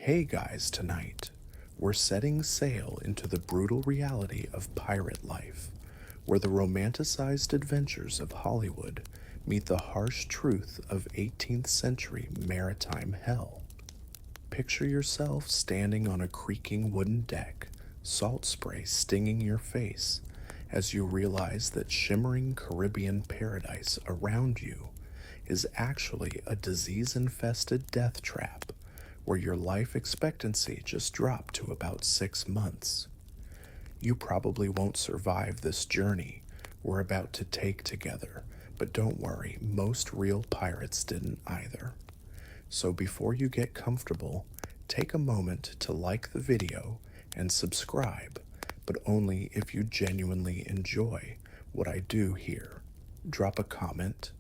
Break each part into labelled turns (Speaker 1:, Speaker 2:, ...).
Speaker 1: Hey guys, tonight we're setting sail into the brutal reality of pirate life, where the romanticized adventures of Hollywood meet the harsh truth of 18th century maritime hell. Picture yourself standing on a creaking wooden deck, salt spray stinging your face, as you realize that shimmering Caribbean paradise around you is actually a disease infested death trap where your life expectancy just dropped to about 6 months. You probably won't survive this journey we're about to take together, but don't worry, most real pirates didn't either. So before you get comfortable, take a moment to like the video and subscribe, but only if you genuinely enjoy what I do here. Drop a comment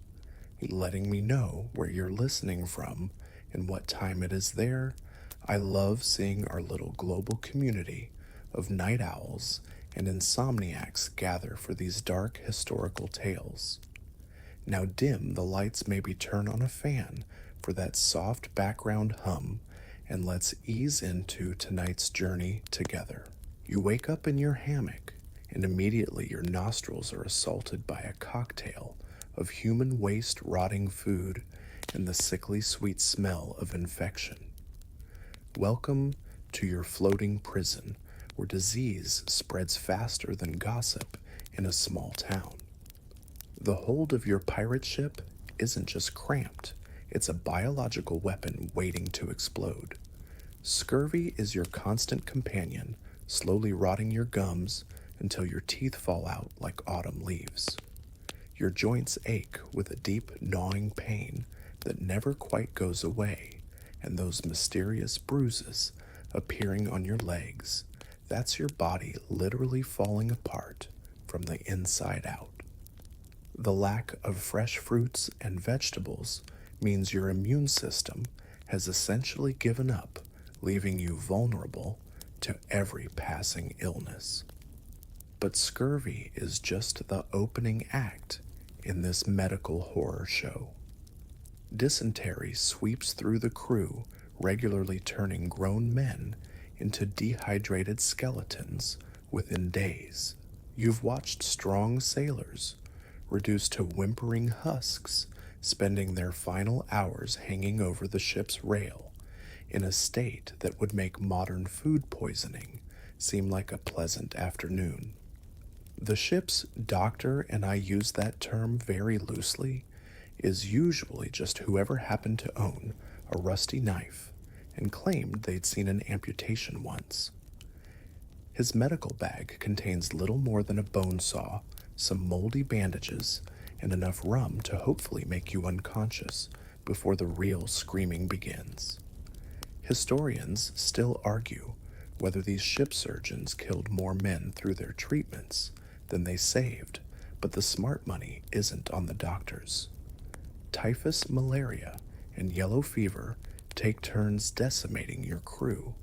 Speaker 1: letting me know where you're listening from and what time it is there. I love seeing our little global community of night owls and insomniacs gather for these dark historical tales. Now dim the lights, maybe turn on a fan for that soft background hum, and let's ease into tonight's journey together. You wake up in your hammock, and immediately your nostrils are assaulted by a cocktail of human waste, rotting food, and the sickly sweet smell of infection. Welcome to your floating prison, where disease spreads faster than gossip in a small town. The hold of your pirate ship isn't just cramped, it's a biological weapon waiting to explode. Scurvy is your constant companion, slowly rotting your gums until your teeth fall out like autumn leaves. Your joints ache with a deep, gnawing pain that never quite goes away, and those mysterious bruises appearing on your legs, that's your body literally falling apart from the inside out. The lack of fresh fruits and vegetables means your immune system has essentially given up, leaving you vulnerable to every passing illness. But scurvy is just the opening act in this medical horror show. Dysentery sweeps through the crew, regularly turning grown men into dehydrated skeletons within days. You've watched strong sailors reduced to whimpering husks, spending their final hours hanging over the ship's rail in a state that would make modern food poisoning seem like a pleasant afternoon. The ship's doctor, and I use that term very loosely, is usually just whoever happened to own a rusty knife and claimed they'd seen an amputation once. His medical bag contains little more than a bone saw, some moldy bandages, and enough rum to hopefully make you unconscious before the real screaming begins. Historians still argue whether these ship surgeons killed more men through their treatments than they saved, but the smart money isn't on the doctors. Typhus, malaria, and yellow fever take turns decimating your crew.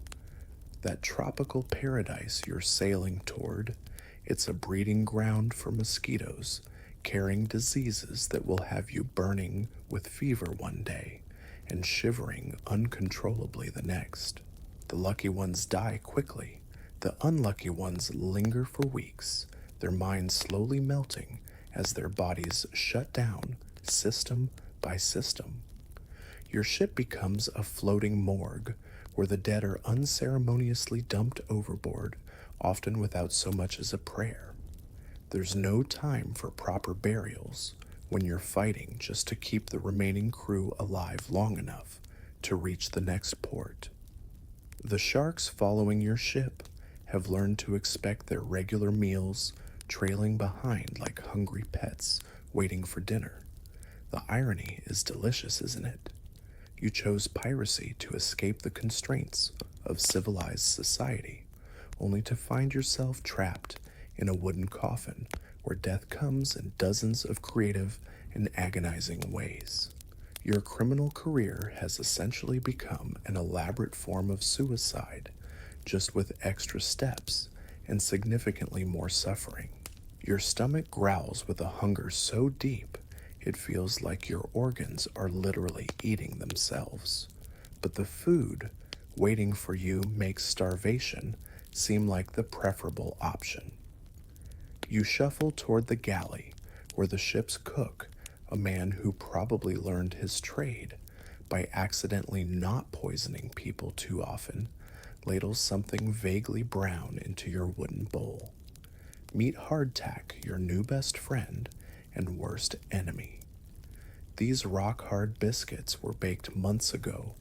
Speaker 1: That tropical paradise you're sailing toward, it's a breeding ground for mosquitoes, carrying diseases that will have you burning with fever one day and shivering uncontrollably the next. The lucky ones die quickly, the unlucky ones linger for weeks, their minds slowly melting as their bodies shut down system by system. Your ship becomes a floating morgue where the dead are unceremoniously dumped overboard, often without so much as a prayer. There's no time for proper burials when you're fighting just to keep the remaining crew alive long enough to reach the next port. The sharks following your ship have learned to expect their regular meals trailing behind like hungry pets waiting for dinner. The irony is delicious, isn't it? You chose piracy to escape the constraints of civilized society, only to find yourself trapped in a wooden coffin where death comes in dozens of creative and agonizing ways. Your criminal career has essentially become an elaborate form of suicide, just with extra steps and significantly more suffering. Your stomach growls with a hunger so deep it feels like your organs are literally eating themselves. But the food Waiting for you makes starvation seem like the preferable option. You shuffle toward the galley, where the ship's cook, a man who probably learned his trade by accidentally not poisoning people too often, ladles something vaguely brown into your wooden bowl. Meet hardtack, your new best friend and worst enemy. These rock-hard biscuits were baked months ago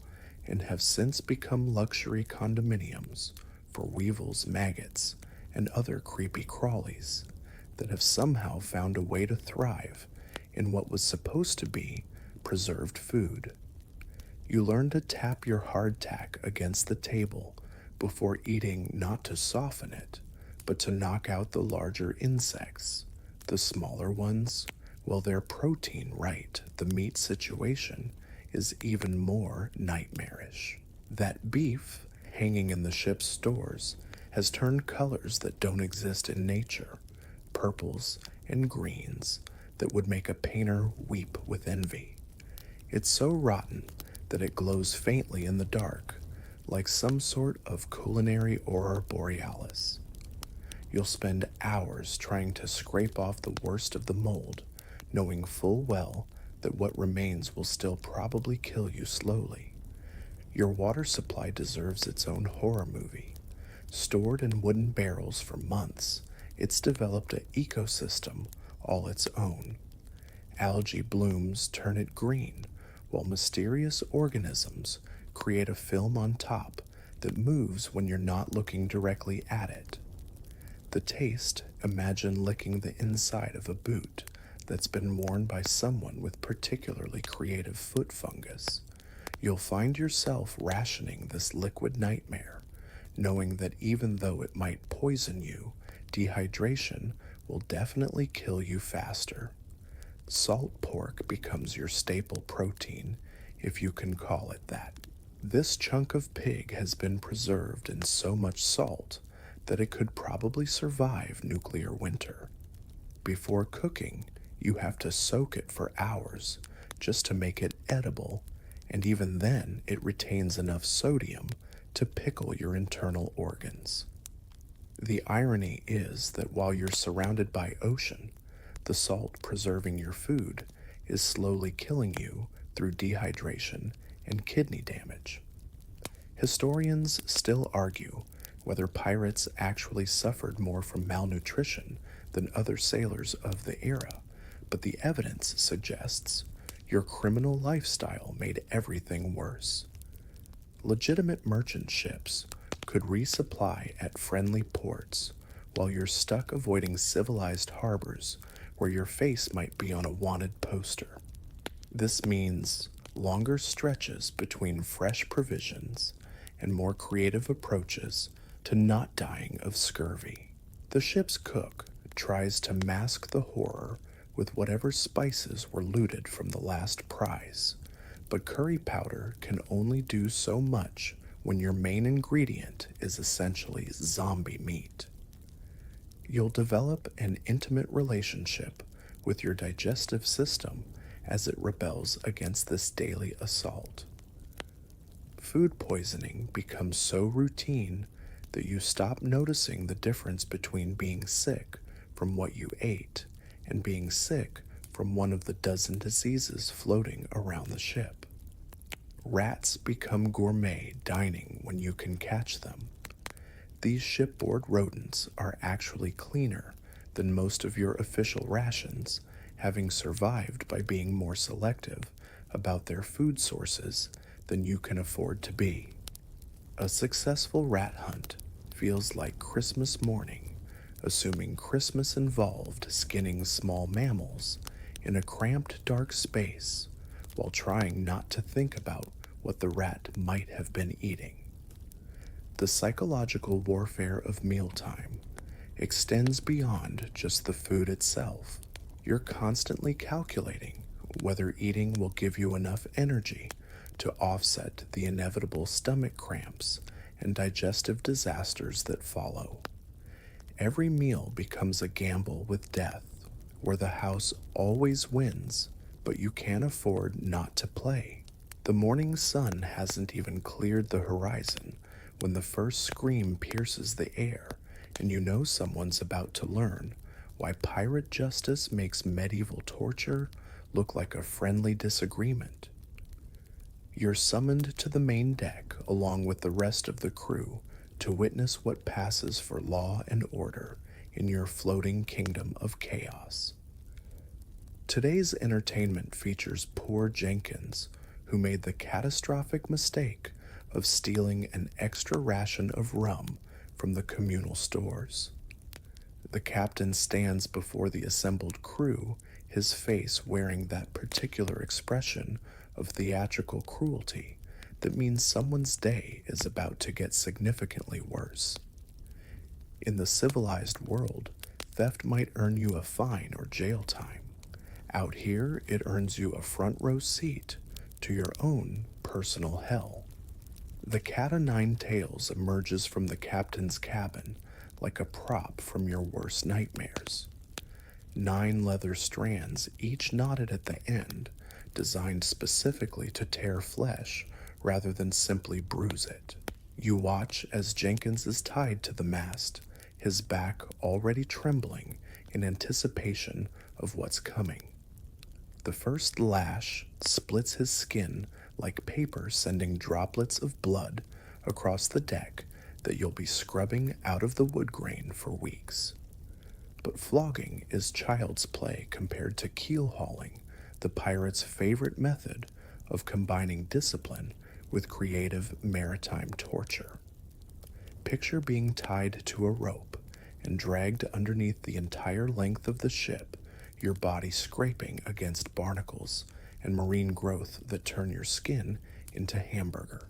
Speaker 1: and have since become luxury condominiums for weevils, maggots, and other creepy crawlies that have somehow found a way to thrive in what was supposed to be preserved food. You learn to tap your hardtack against the table before eating, not to soften it, but to knock out the larger insects. The smaller ones, well, they're protein, right? The meat situation is even more nightmarish. That beef, hanging in the ship's stores, has turned colors that don't exist in nature, purples and greens that would make a painter weep with envy. It's so rotten that it glows faintly in the dark, like some sort of culinary aurora borealis. You'll spend hours trying to scrape off the worst of the mold, knowing full well that what remains will still probably kill you slowly. Your water supply deserves its own horror movie. Stored in wooden barrels for months, it's developed an ecosystem all its own. Algae blooms turn it green, while mysterious organisms create a film on top that moves when you're not looking directly at it. The taste, imagine licking the inside of a boot that's been worn by someone with particularly creative foot fungus. You'll find yourself rationing this liquid nightmare, knowing that even though it might poison you, dehydration will definitely kill you faster. Salt pork becomes your staple protein, if you can call it that. This chunk of pig has been preserved in so much salt that it could probably survive nuclear winter. Before cooking, you have to soak it for hours just to make it edible, and even then it retains enough sodium to pickle your internal organs. The irony is that while you're surrounded by ocean, the salt preserving your food is slowly killing you through dehydration and kidney damage. Historians still argue whether pirates actually suffered more from malnutrition than other sailors of the era, but the evidence suggests your criminal lifestyle made everything worse. Legitimate merchant ships could resupply at friendly ports, while you're stuck avoiding civilized harbors where your face might be on a wanted poster. This means longer stretches between fresh provisions and more creative approaches to not dying of scurvy. The ship's cook tries to mask the horror with whatever spices were looted from the last prize, but curry powder can only do so much when your main ingredient is essentially zombie meat. You'll develop an intimate relationship with your digestive system as it rebels against this daily assault. Food poisoning becomes so routine that you stop noticing the difference between being sick from what you ate and being sick from one of the dozen diseases floating around the ship. Rats become gourmet dining when you can catch them. These shipboard rodents are actually cleaner than most of your official rations, having survived by being more selective about their food sources than you can afford to be. A successful rat hunt feels like Christmas morning, assuming Christmas involved skinning small mammals in a cramped, dark space while trying not to think about what the rat might have been eating. The psychological warfare of mealtime extends beyond just the food itself. You're constantly calculating whether eating will give you enough energy to offset the inevitable stomach cramps and digestive disasters that follow. Every meal becomes a gamble with death, where the house always wins, but you can't afford not to play. The morning sun hasn't even cleared the horizon when the first scream pierces the air, and you know someone's about to learn why pirate justice makes medieval torture look like a friendly disagreement. You're summoned to the main deck along with the rest of the crew to witness what passes for law and order in your floating kingdom of chaos. Today's entertainment features poor Jenkins, who made the catastrophic mistake of stealing an extra ration of rum from the communal stores. The captain stands before the assembled crew, his face wearing that particular expression of theatrical cruelty that means someone's day is about to get significantly worse. In the civilized world, theft might earn you a fine or jail time. Out here, it earns you a front row seat to your own personal hell. The cat o' nine tails emerges from the captain's cabin like a prop from your worst nightmares. 9 leather strands, each knotted at the end, designed specifically to tear flesh rather than simply bruise it. You watch as Jenkins is tied to the mast, his back already trembling in anticipation of what's coming. The first lash splits his skin like paper, sending droplets of blood across the deck that you'll be scrubbing out of the wood grain for weeks. But flogging is child's play compared to keel hauling, the pirate's favorite method of combining discipline with creative maritime torture. Picture being tied to a rope and dragged underneath the entire length of the ship, your body scraping against barnacles and marine growth that turn your skin into hamburger.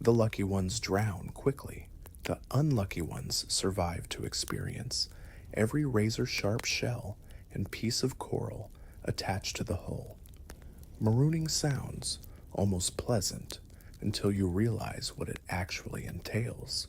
Speaker 1: The lucky ones drown quickly. The unlucky ones survive to experience every razor-sharp shell and piece of coral attached to the hull. Marooning sounds almost pleasant until you realize what it actually entails.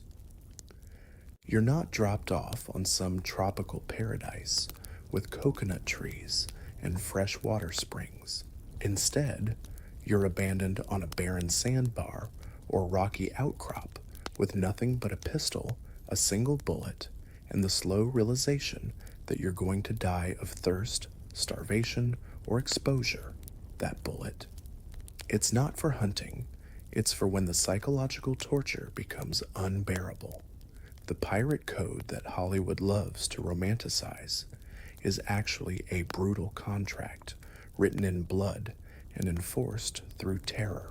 Speaker 1: You're not dropped off on some tropical paradise with coconut trees and fresh water springs. Instead, you're abandoned on a barren sandbar or rocky outcrop with nothing but a pistol, a single bullet, and the slow realization that you're going to die of thirst, starvation, or exposure. That bullet. It's not for hunting, it's for when the psychological torture becomes unbearable. The pirate code that Hollywood loves to romanticize is actually a brutal contract written in blood and enforced through terror.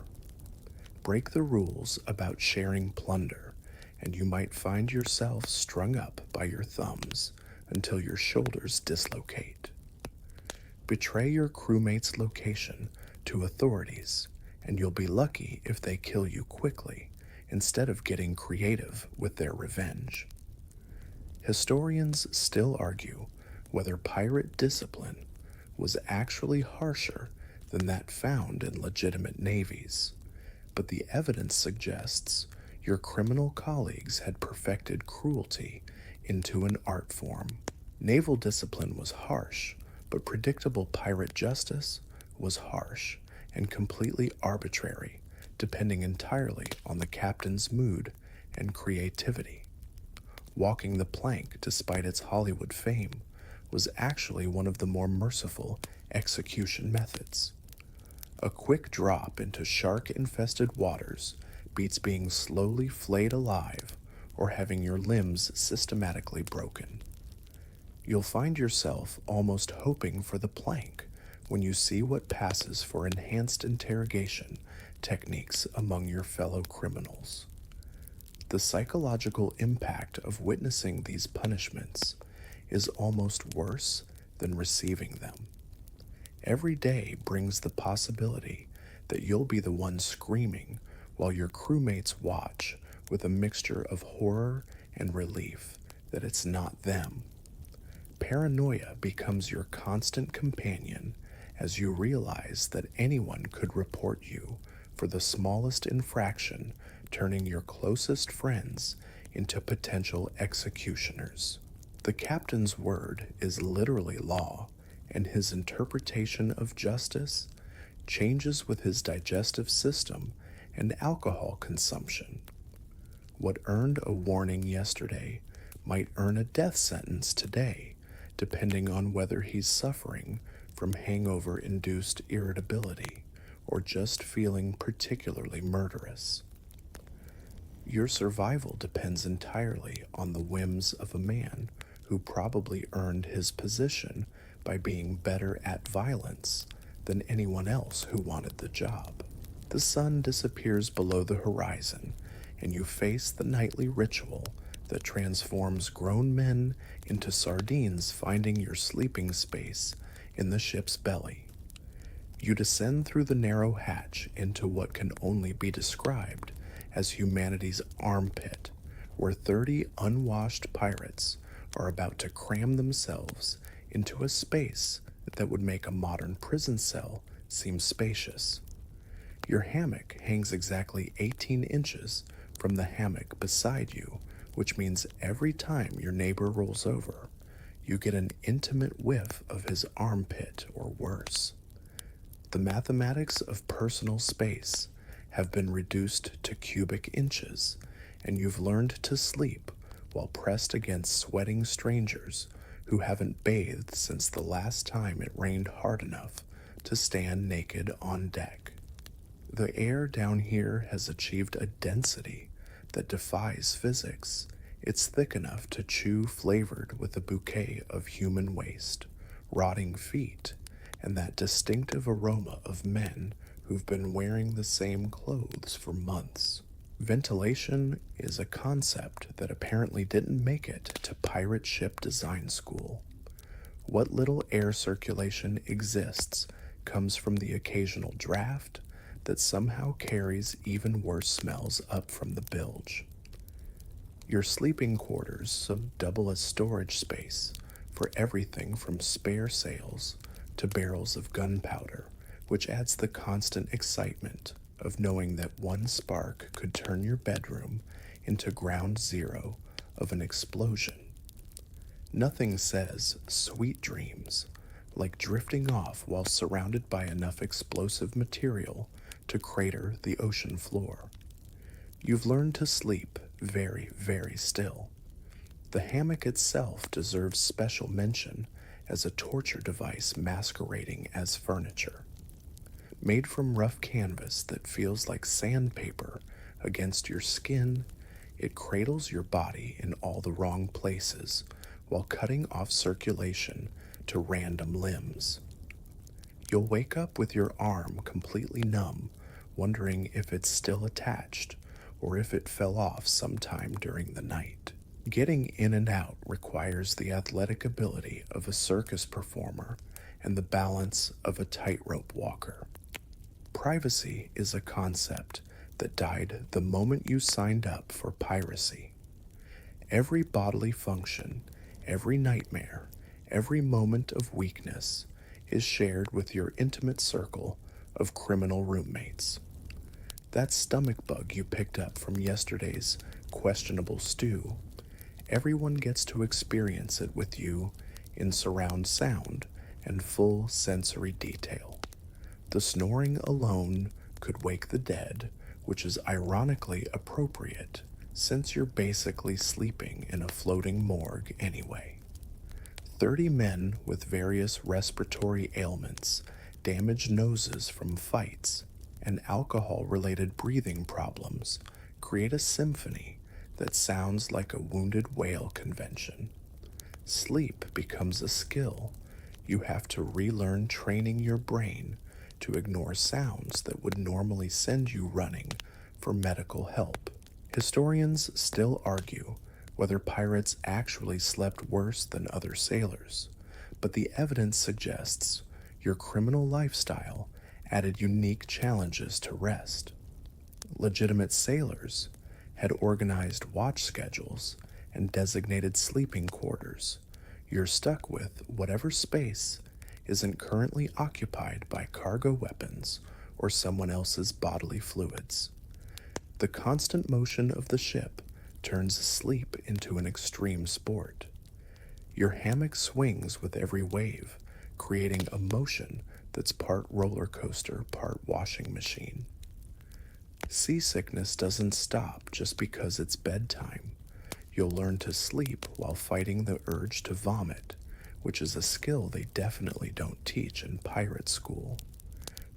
Speaker 1: Break the rules about sharing plunder, and you might find yourself strung up by your thumbs until your shoulders dislocate. Betray your crewmate's location to authorities, and you'll be lucky if they kill you quickly instead of getting creative with their revenge. Historians still argue whether pirate discipline was actually harsher than that found in legitimate navies, but the evidence suggests your criminal colleagues had perfected cruelty into an art form. Naval discipline was harsh, but predictable pirate justice was harsh and completely arbitrary, depending entirely on the captain's mood and creativity. Walking the plank, despite its Hollywood fame, was actually one of the more merciful execution methods. A quick drop into shark-infested waters beats being slowly flayed alive or having your limbs systematically broken. You'll find yourself almost hoping for the plank when you see what passes for enhanced interrogation techniques among your fellow criminals. The psychological impact of witnessing these punishments is almost worse than receiving them. Every day brings the possibility that you'll be the one screaming while your crewmates watch, with a mixture of horror and relief that it's not them. Paranoia becomes your constant companion as you realize that anyone could report you for the smallest infraction, turning your closest friends into potential executioners. The captain's word is literally law, and his interpretation of justice changes with his digestive system and alcohol consumption. What earned a warning yesterday might earn a death sentence today, depending on whether he's suffering from hangover-induced irritability or just feeling particularly murderous. Your survival depends entirely on the whims of a man who probably earned his position by being better at violence than anyone else who wanted the job. The sun disappears below the horizon, and you face the nightly ritual that transforms grown men into sardines finding your sleeping space in the ship's belly. You descend through the narrow hatch into what can only be described as humanity's armpit, where 30 unwashed pirates are about to cram themselves into a space that would make a modern prison cell seem spacious. Your hammock hangs exactly 18 inches from the hammock beside you, which means every time your neighbor rolls over, you get an intimate whiff of his armpit or worse. The mathematics of personal space have been reduced to cubic inches, and you've learned to sleep while pressed against sweating strangers who haven't bathed since the last time it rained hard enough to stand naked on deck. The air down here has achieved a density that defies physics. It's thick enough to chew, flavored with a bouquet of human waste, rotting feet, and that distinctive aroma of men who've been wearing the same clothes for months. Ventilation is a concept that apparently didn't make it to pirate ship design school. What little air circulation exists comes from the occasional draft that somehow carries even worse smells up from the bilge. Your sleeping quarters double as storage space for everything from spare sails to barrels of gunpowder, which adds the constant excitement of knowing that one spark could turn your bedroom into ground zero of an explosion. Nothing says sweet dreams like drifting off while surrounded by enough explosive material to crater the ocean floor. You've learned to sleep very, very still. The hammock itself deserves special mention as a torture device masquerading as furniture. Made from rough canvas that feels like sandpaper against your skin, it cradles your body in all the wrong places while cutting off circulation to random limbs. You'll wake up with your arm completely numb, wondering if it's still attached or if it fell off sometime during the night. Getting in and out requires the athletic ability of a circus performer and the balance of a tightrope walker. Privacy is a concept that died the moment you signed up for piracy. Every bodily function, every nightmare, every moment of weakness is shared with your intimate circle of criminal roommates. That stomach bug you picked up from yesterday's questionable stew, everyone gets to experience it with you in surround sound and full sensory detail. The snoring alone could wake the dead, which is ironically appropriate since you're basically sleeping in a floating morgue anyway. 30 men with various respiratory ailments, damaged noses from fights, and alcohol-related breathing problems create a symphony that sounds like a wounded whale convention. Sleep becomes a skill. You have to relearn training your brain to ignore sounds that would normally send you running for medical help. Historians still argue whether pirates actually slept worse than other sailors, but the evidence suggests your criminal lifestyle added unique challenges to rest. Legitimate sailors had organized watch schedules and designated sleeping quarters. You're stuck with whatever space isn't currently occupied by cargo weapons or someone else's bodily fluids. The constant motion of the ship turns sleep into an extreme sport. Your hammock swings with every wave, creating a motion that's part roller coaster, part washing machine. Seasickness doesn't stop just because it's bedtime. You'll learn to sleep while fighting the urge to vomit, which is a skill they definitely don't teach in pirate school.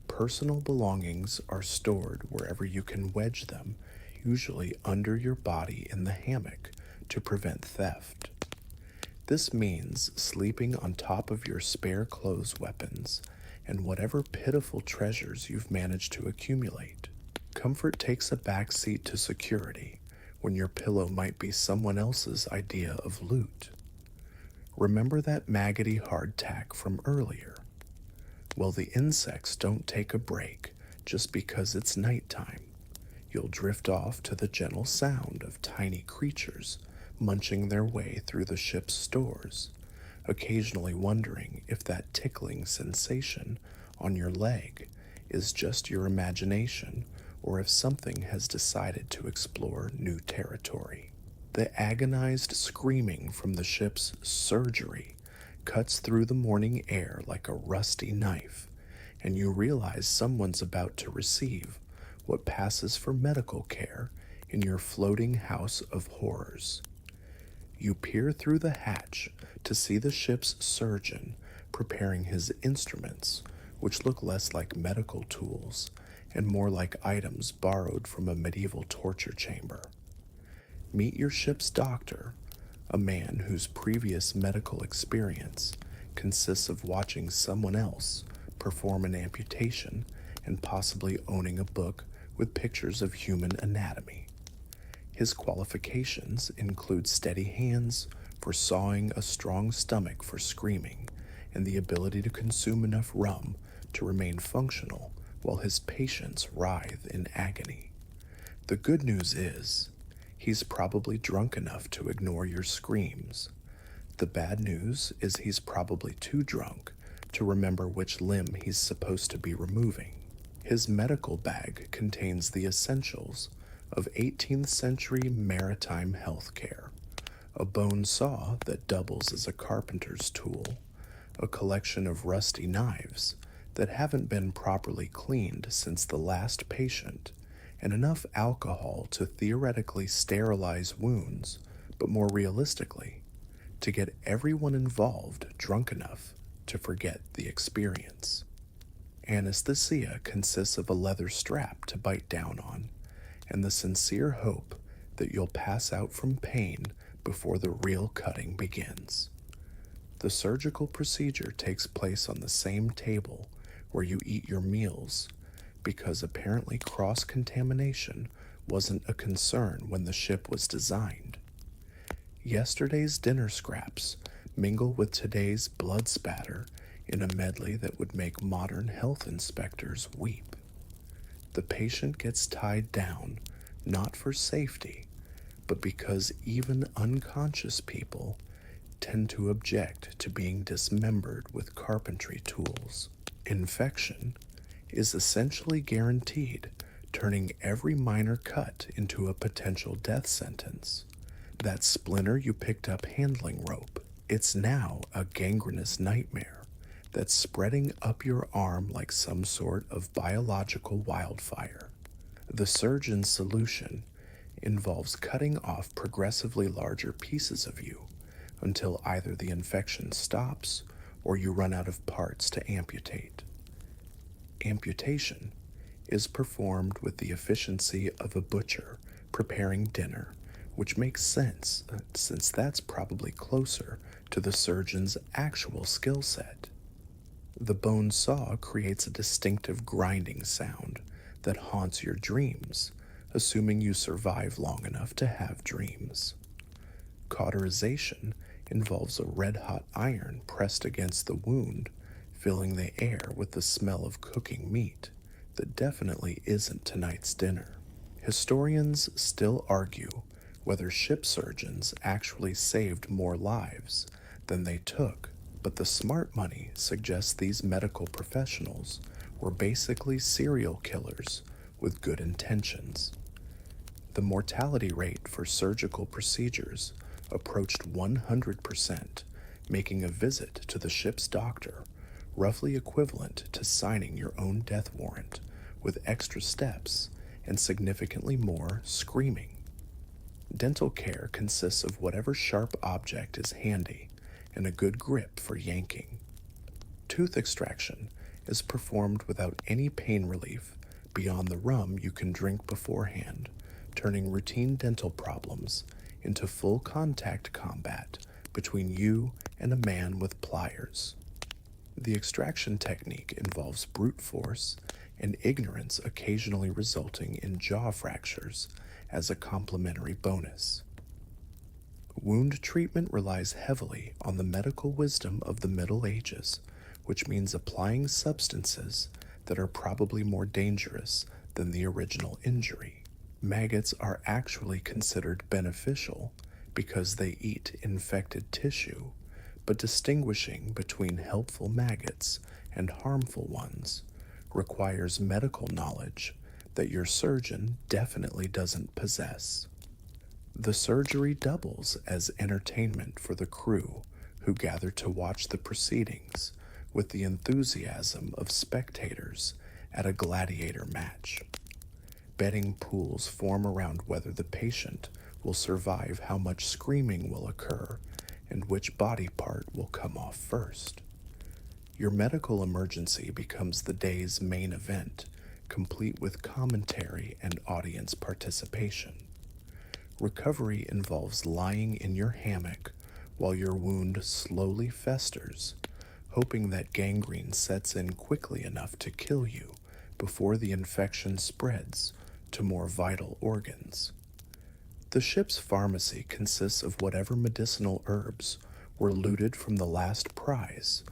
Speaker 1: Personal belongings are stored wherever you can wedge them, usually under your body in the hammock, to prevent theft. This means sleeping on top of your spare clothes weapons and whatever pitiful treasures you've managed to accumulate. Comfort takes a backseat to security when your pillow might be someone else's idea of loot. Remember that Maggoty hardtack from earlier? Well, the insects don't take a break just because it's nighttime. You'll drift off to the gentle sound of tiny creatures munching their way through the ship's stores, occasionally wondering if that tickling sensation on your leg is just your imagination or if something has decided to explore new territory. The agonized screaming from the ship's surgery cuts through the morning air like a rusty knife, and you realize someone's about to receive what passes for medical care in your floating house of horrors. You peer through the hatch to see the ship's surgeon preparing his instruments, which look less like medical tools and more like items borrowed from a medieval torture chamber. Meet your ship's doctor, a man whose previous medical experience consists of watching someone else perform an amputation and possibly owning a book with pictures of human anatomy. His qualifications include steady hands for sawing, a strong stomach for screaming, and the ability to consume enough rum to remain functional while his patients writhe in agony. The good news is, he's probably drunk enough to ignore your screams. The bad news is he's probably too drunk to remember which limb he's supposed to be removing. His medical bag contains the essentials of 18th century maritime health care: a bone saw that doubles as a carpenter's tool, a collection of rusty knives that haven't been properly cleaned since the last patient, and enough alcohol to theoretically sterilize wounds, but more realistically, to get everyone involved drunk enough to forget the experience. Anesthesia consists of a leather strap to bite down on, and the sincere hope that you'll pass out from pain before the real cutting begins. The surgical procedure takes place on the same table where you eat your meals, because apparently cross-contamination wasn't a concern when the ship was designed. Yesterday's dinner scraps mingle with today's blood spatter in a medley that would make modern health inspectors weep. The patient gets tied down, not for safety, but because even unconscious people tend to object to being dismembered with carpentry tools. Infection is essentially guaranteed, turning every minor cut into a potential death sentence. That splinter you picked up handling rope, it's now a gangrenous nightmare that's spreading up your arm like some sort of biological wildfire. The surgeon's solution involves cutting off progressively larger pieces of you until either the infection stops or you run out of parts to amputate. Amputation is performed with the efficiency of a butcher preparing dinner, which makes sense since that's probably closer to the surgeon's actual skill set. The bone saw creates a distinctive grinding sound that haunts your dreams, assuming you survive long enough to have dreams. Cauterization involves a red-hot iron pressed against the wound, filling the air with the smell of cooking meat that definitely isn't tonight's dinner. Historians still argue whether ship surgeons actually saved more lives than they took, but the smart money suggests these medical professionals were basically serial killers with good intentions. The mortality rate for surgical procedures approached 100%, making a visit to the ship's doctor roughly equivalent to signing your own death warrant, with extra steps and significantly more screaming. Dental care consists of whatever sharp object is handy and a good grip for yanking. Tooth extraction is performed without any pain relief beyond the rum you can drink beforehand, turning routine dental problems into full contact combat between you and a man with pliers. The extraction technique involves brute force and ignorance, occasionally resulting in jaw fractures as a complementary bonus. Wound treatment relies heavily on the medical wisdom of the Middle Ages, which means applying substances that are probably more dangerous than the original injury. Maggots are actually considered beneficial because they eat infected tissue, but distinguishing between helpful maggots and harmful ones requires medical knowledge that your surgeon definitely doesn't possess. The surgery doubles as entertainment for the crew who gather to watch the proceedings with the enthusiasm of spectators at a gladiator match. Betting pools form around whether the patient will survive, how much screaming will occur, and which body part will come off first. Your medical emergency becomes the day's main event, complete with commentary and audience participation. Recovery involves lying in your hammock while your wound slowly festers, hoping that gangrene sets in quickly enough to kill you before the infection spreads to more vital organs. The ship's pharmacy consists of whatever medicinal herbs were looted from the last prize,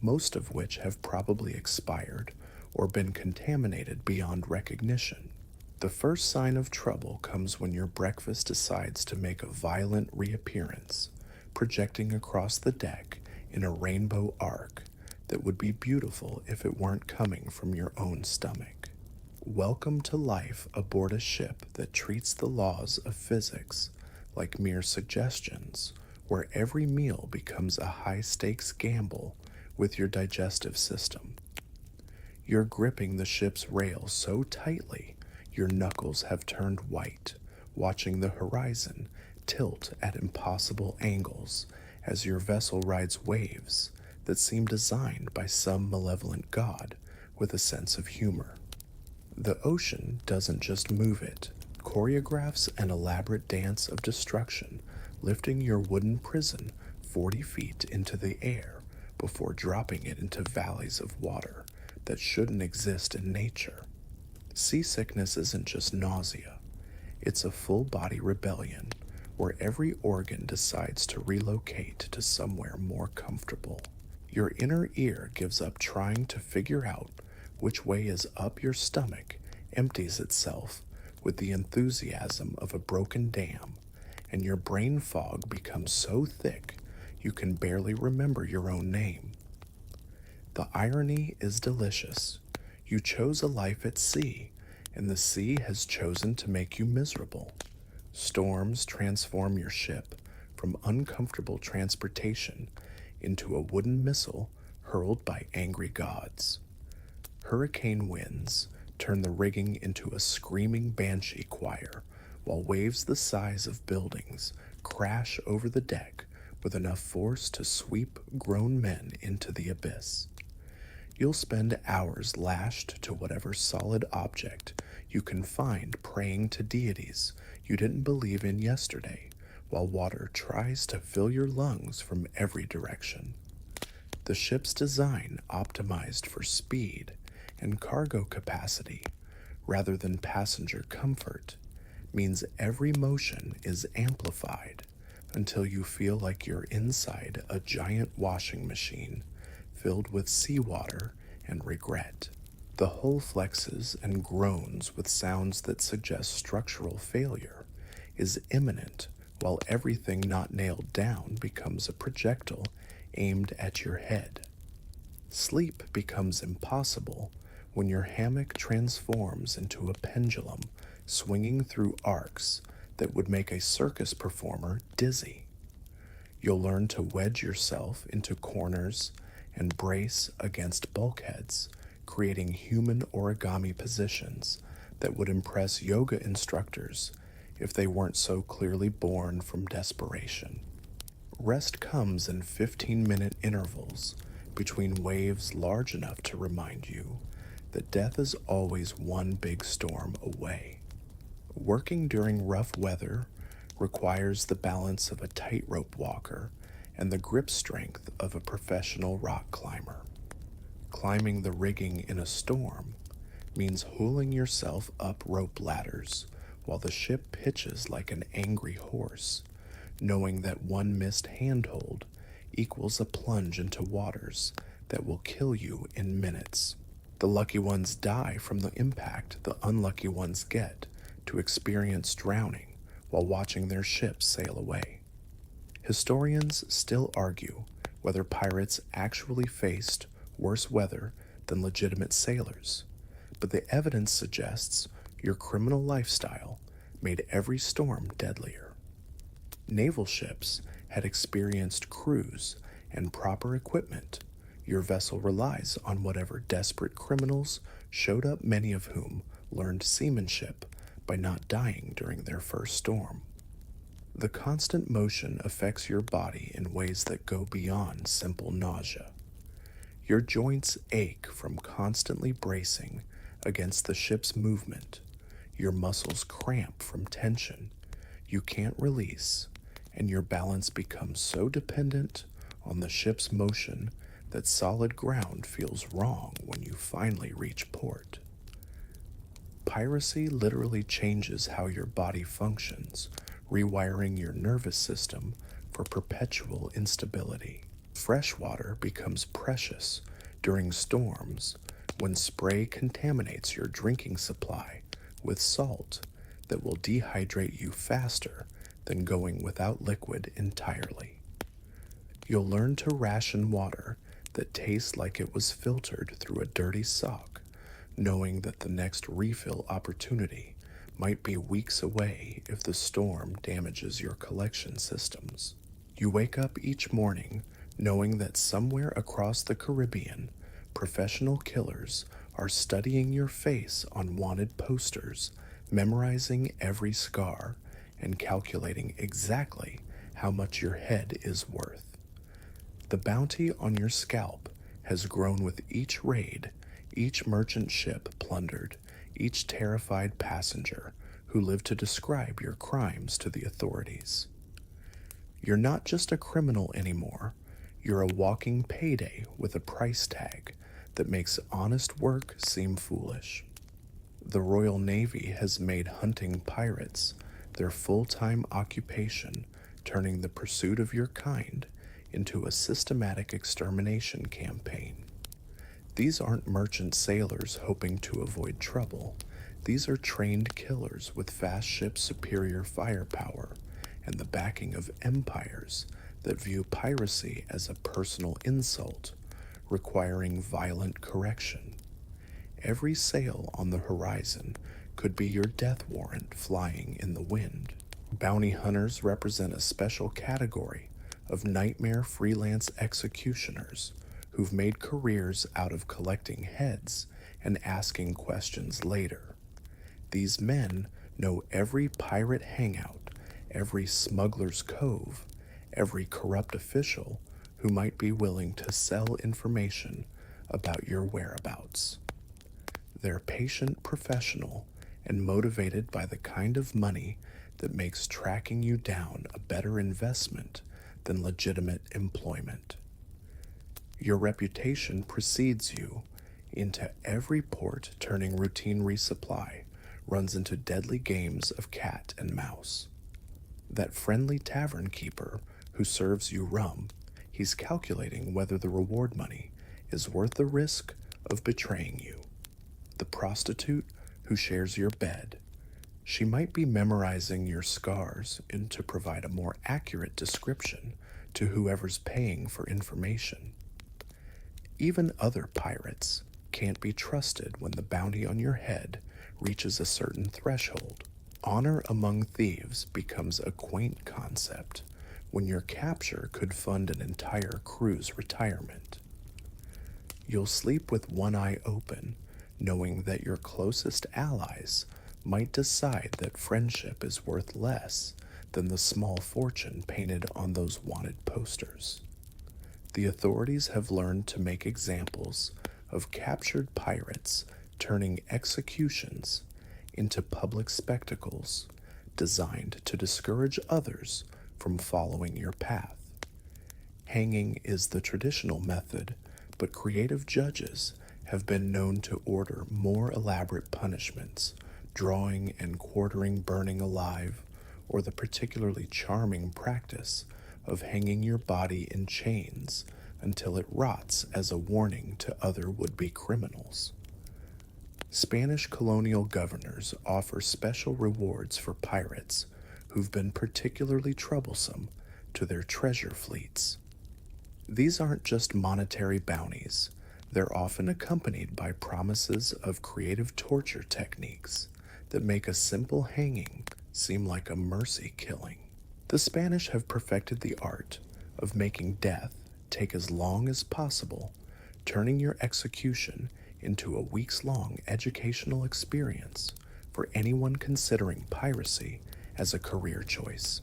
Speaker 1: most of which have probably expired or been contaminated beyond recognition. The first sign of trouble comes when your breakfast decides to make a violent reappearance, projecting across the deck in a rainbow arc that would be beautiful if it weren't coming from your own stomach. Welcome to life aboard a ship that treats the laws of physics like mere suggestions, where every meal becomes a high-stakes gamble with your digestive system. You're gripping the ship's rail so tightly your knuckles have turned white, watching the horizon tilt at impossible angles as your vessel rides waves that seem designed by some malevolent god with a sense of humor. The ocean doesn't just move it, choreographs an elaborate dance of destruction, lifting your wooden prison 40 feet into the air before dropping it into valleys of water that shouldn't exist in nature. Seasickness isn't just nausea, it's a full-body rebellion where every organ decides to relocate to somewhere more comfortable. Your inner ear gives up trying to figure out which way is up. Your stomach empties itself with the enthusiasm of a broken dam, and your brain fog becomes so thick you can barely remember your own name. The irony is delicious. You chose a life at sea, and the sea has chosen to make you miserable. Storms transform your ship from uncomfortable transportation into a wooden missile hurled by angry gods. Hurricane winds turn the rigging into a screaming banshee choir, while waves the size of buildings crash over the deck with enough force to sweep grown men into the abyss. You'll spend hours lashed to whatever solid object you can find, praying to deities you didn't believe in yesterday, while water tries to fill your lungs from every direction. The ship's design, optimized for speed and cargo capacity rather than passenger comfort, means every motion is amplified until you feel like you're inside a giant washing machine filled with seawater and regret. The hull flexes and groans with sounds that suggest structural failure is imminent, while everything not nailed down becomes a projectile aimed at your head. Sleep becomes impossible when your hammock transforms into a pendulum swinging through arcs that would make a circus performer dizzy. You'll learn to wedge yourself into corners and brace against bulkheads, creating human origami positions that would impress yoga instructors if they weren't so clearly born from desperation. Rest comes in 15-minute intervals between waves large enough to remind you that death is always one big storm away. Working during rough weather requires the balance of a tightrope walker and the grip strength of a professional rock climber. Climbing the rigging in a storm means hauling yourself up rope ladders while the ship pitches like an angry horse, knowing that one missed handhold equals a plunge into waters that will kill you in minutes. The lucky ones die from the impact the unlucky ones get to experience drowning while watching their ships sail away. Historians still argue whether pirates actually faced worse weather than legitimate sailors, but the evidence suggests your criminal lifestyle made every storm deadlier. Naval ships had experienced crews and proper equipment. Your vessel relies on whatever desperate criminals showed up, many of whom learned seamanship by not dying during their first storm. The constant motion affects your body in ways that go beyond simple nausea. Your joints ache from constantly bracing against the ship's movement. Your muscles cramp from tension you can't release, and your balance becomes so dependent on the ship's motion that solid ground feels wrong when you finally reach port. Piracy literally changes how your body functions, rewiring your nervous system for perpetual instability. Fresh water becomes precious during storms when spray contaminates your drinking supply with salt that will dehydrate you faster than going without liquid entirely. You'll learn to ration water that tastes like it was filtered through a dirty sock, knowing that the next refill opportunity might be weeks away if the storm damages your collection systems. You wake up each morning knowing that somewhere across the Caribbean, professional killers are studying your face on wanted posters, memorizing every scar, and calculating exactly how much your head is worth. The bounty on your scalp has grown with each raid, each merchant ship plundered, each terrified passenger who lived to describe your crimes to the authorities. You're not just a criminal anymore, you're a walking payday with a price tag that makes honest work seem foolish. The Royal Navy has made hunting pirates their full-time occupation, turning the pursuit of your kind into a systematic extermination campaign. These aren't merchant sailors hoping to avoid trouble. These are trained killers with fast ships' superior firepower and the backing of empires that view piracy as a personal insult, requiring violent correction. Every sail on the horizon could be your death warrant flying in the wind. Bounty hunters represent a special category of nightmare freelance executioners who've made careers out of collecting heads and asking questions later. These men know every pirate hangout, every smuggler's cove, every corrupt official who might be willing to sell information about your whereabouts. They're patient, professional, and motivated by the kind of money that makes tracking you down a better investment than legitimate employment. Your reputation precedes you into every port, turning routine resupply runs into deadly games of cat and mouse. That friendly tavern keeper who serves you rum, he's calculating whether the reward money is worth the risk of betraying you. The prostitute who shares your bed, she might be memorizing your scars to provide a more accurate description to whoever's paying for information. Even other pirates can't be trusted when the bounty on your head reaches a certain threshold. Honor among thieves becomes a quaint concept when your capture could fund an entire crew's retirement. You'll sleep with one eye open, knowing that your closest allies might decide that friendship is worth less than the small fortune painted on those wanted posters. The authorities have learned to make examples of captured pirates turning executions into public spectacles designed to discourage others from following your path. Hanging is the traditional method, but creative judges have been known to order more elaborate punishments, drawing and quartering burning alive, or the particularly charming practice of hanging your body in chains until it rots as a warning to other would-be criminals. Spanish colonial governors offer special rewards for pirates who've been particularly troublesome to their treasure fleets. These aren't just monetary bounties, they're often accompanied by promises of creative torture techniques that make a simple hanging seem like a mercy killing. The Spanish have perfected the art of making death take as long as possible, turning your execution into a weeks-long educational experience for anyone considering piracy as a career choice.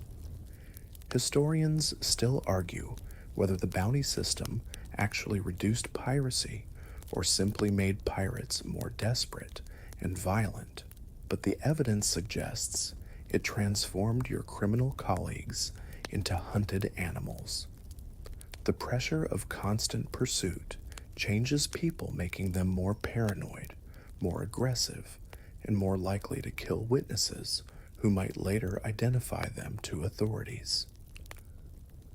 Speaker 1: Historians still argue whether the bounty system actually reduced piracy or simply made pirates more desperate and violent, but the evidence suggests it transformed your criminal colleagues into hunted animals. The pressure of constant pursuit changes people, making them more paranoid, more aggressive, and more likely to kill witnesses who might later identify them to authorities.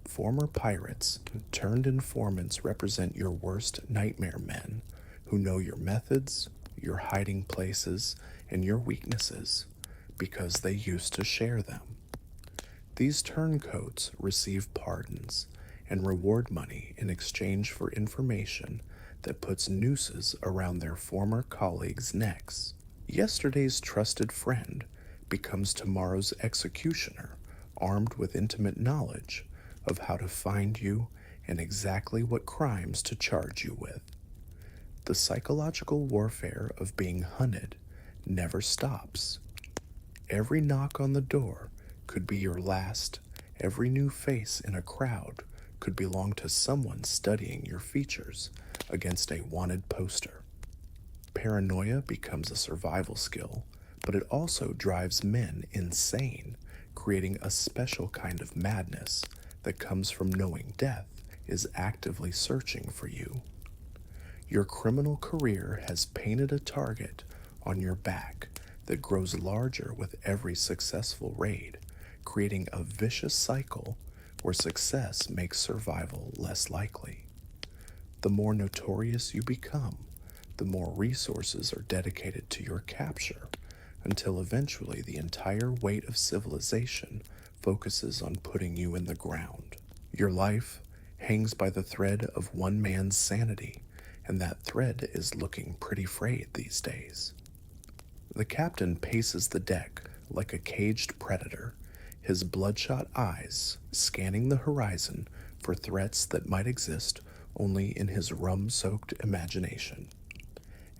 Speaker 1: Former pirates turned informants represent your worst nightmare men who know your methods, your hiding places, and your weaknesses because they used to share them. These turncoats receive pardons and reward money in exchange for information that puts nooses around their former colleagues' necks. Yesterday's trusted friend becomes tomorrow's executioner, armed with intimate knowledge of how to find you and exactly what crimes to charge you with. The psychological warfare of being hunted never stops. Every knock on the door could be your last. Every new face in a crowd could belong to someone studying your features against a wanted poster. Paranoia becomes a survival skill, but it also drives men insane, creating a special kind of madness that comes from knowing death is actively searching for you. Your criminal career has painted a target on your back that grows larger with every successful raid, creating a vicious cycle where success makes survival less likely. The more notorious you become, the more resources are dedicated to your capture, until eventually the entire weight of civilization focuses on putting you in the ground. Your life hangs by the thread of one man's sanity, and that thread is looking pretty frayed these days. The captain paces the deck like a caged predator, his bloodshot eyes scanning the horizon for threats that might exist only in his rum-soaked imagination.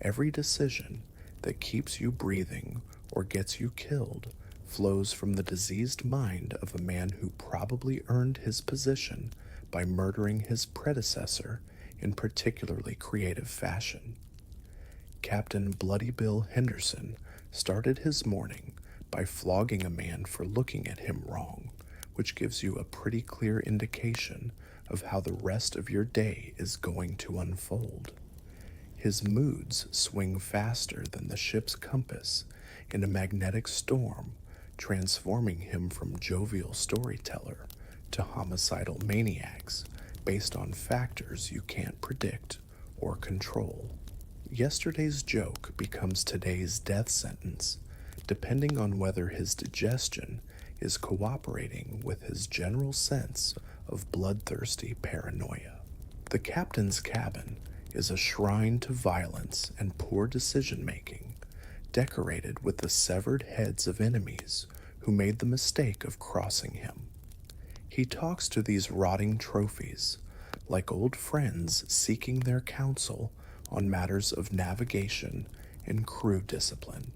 Speaker 1: Every decision that keeps you breathing or gets you killed flows from the diseased mind of a man who probably earned his position by murdering his predecessor in particularly creative fashion. Captain Bloody Bill Henderson started his morning by flogging a man for looking at him wrong, which gives you a pretty clear indication of how the rest of your day is going to unfold. His moods swing faster than the ship's compass in a magnetic storm, transforming him from jovial storyteller to homicidal maniacs based on factors you can't predict or control. Yesterday's joke becomes today's death sentence, depending on whether his digestion is cooperating with his general sense of bloodthirsty paranoia. The captain's cabin is a shrine to violence and poor decision-making, decorated with the severed heads of enemies who made the mistake of crossing him. He talks to these rotting trophies, like old friends seeking their counsel on matters of navigation and crew discipline.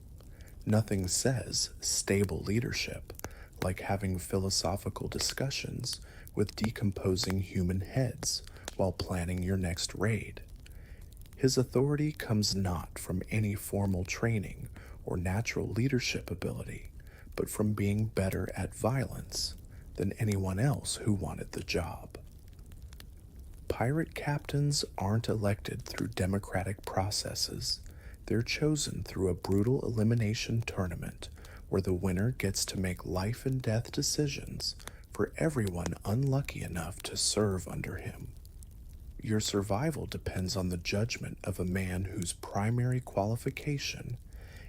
Speaker 1: Nothing says stable leadership like having philosophical discussions with decomposing human heads while planning your next raid. His authority comes not from any formal training or natural leadership ability, but from being better at violence than anyone else who wanted the job. Pirate captains aren't elected through democratic processes. They're chosen through a brutal elimination tournament where the winner gets to make life and death decisions for everyone unlucky enough to serve under him. Your survival depends on the judgment of a man whose primary qualification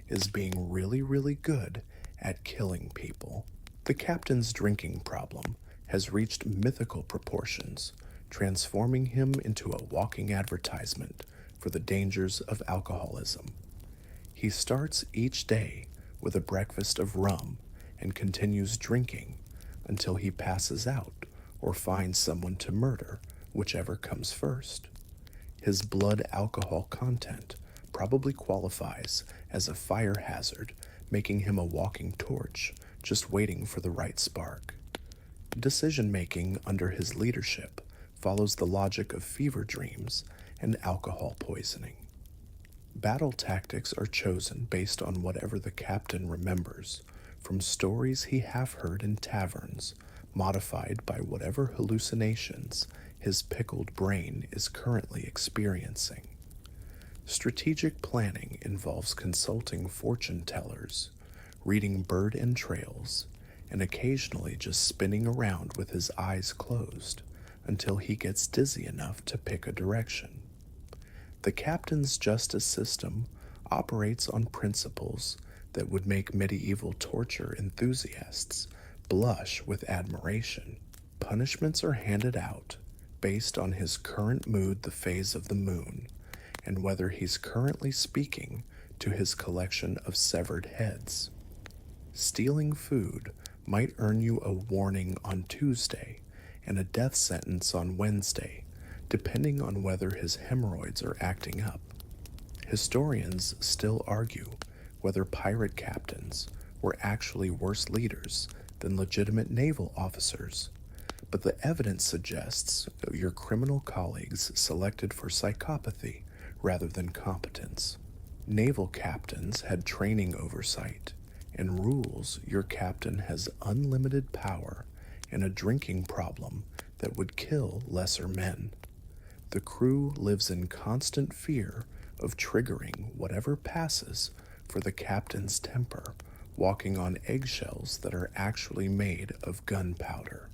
Speaker 1: is being really, really good at killing people. The captain's drinking problem has reached mythical proportions, transforming him into a walking advertisement for the dangers of alcoholism. He starts each day with a breakfast of rum and continues drinking until he passes out or finds someone to murder, whichever comes first. His blood alcohol content probably qualifies as a fire hazard, making him a walking torch, just waiting for the right spark. Decision-making under his leadership follows the logic of fever dreams and alcohol poisoning. Battle tactics are chosen based on whatever the captain remembers, from stories he half heard in taverns, modified by whatever hallucinations his pickled brain is currently experiencing. Strategic planning involves consulting fortune tellers, reading bird entrails, and occasionally just spinning around with his eyes closed until he gets dizzy enough to pick a direction. The captain's justice system operates on principles that would make medieval torture enthusiasts blush with admiration. Punishments are handed out based on his current mood, the phase of the moon, and whether he's currently speaking to his collection of severed heads. Stealing food might earn you a warning on Tuesday and a death sentence on Wednesday, depending on whether his hemorrhoids are acting up. Historians still argue whether pirate captains were actually worse leaders than legitimate naval officers, but the evidence suggests that your criminal colleagues selected for psychopathy rather than competence. Naval captains had training oversight, and rules your captain has unlimited power and a drinking problem that would kill lesser men. The crew lives in constant fear of triggering whatever passes for the captain's temper, walking on eggshells that are actually made of gunpowder.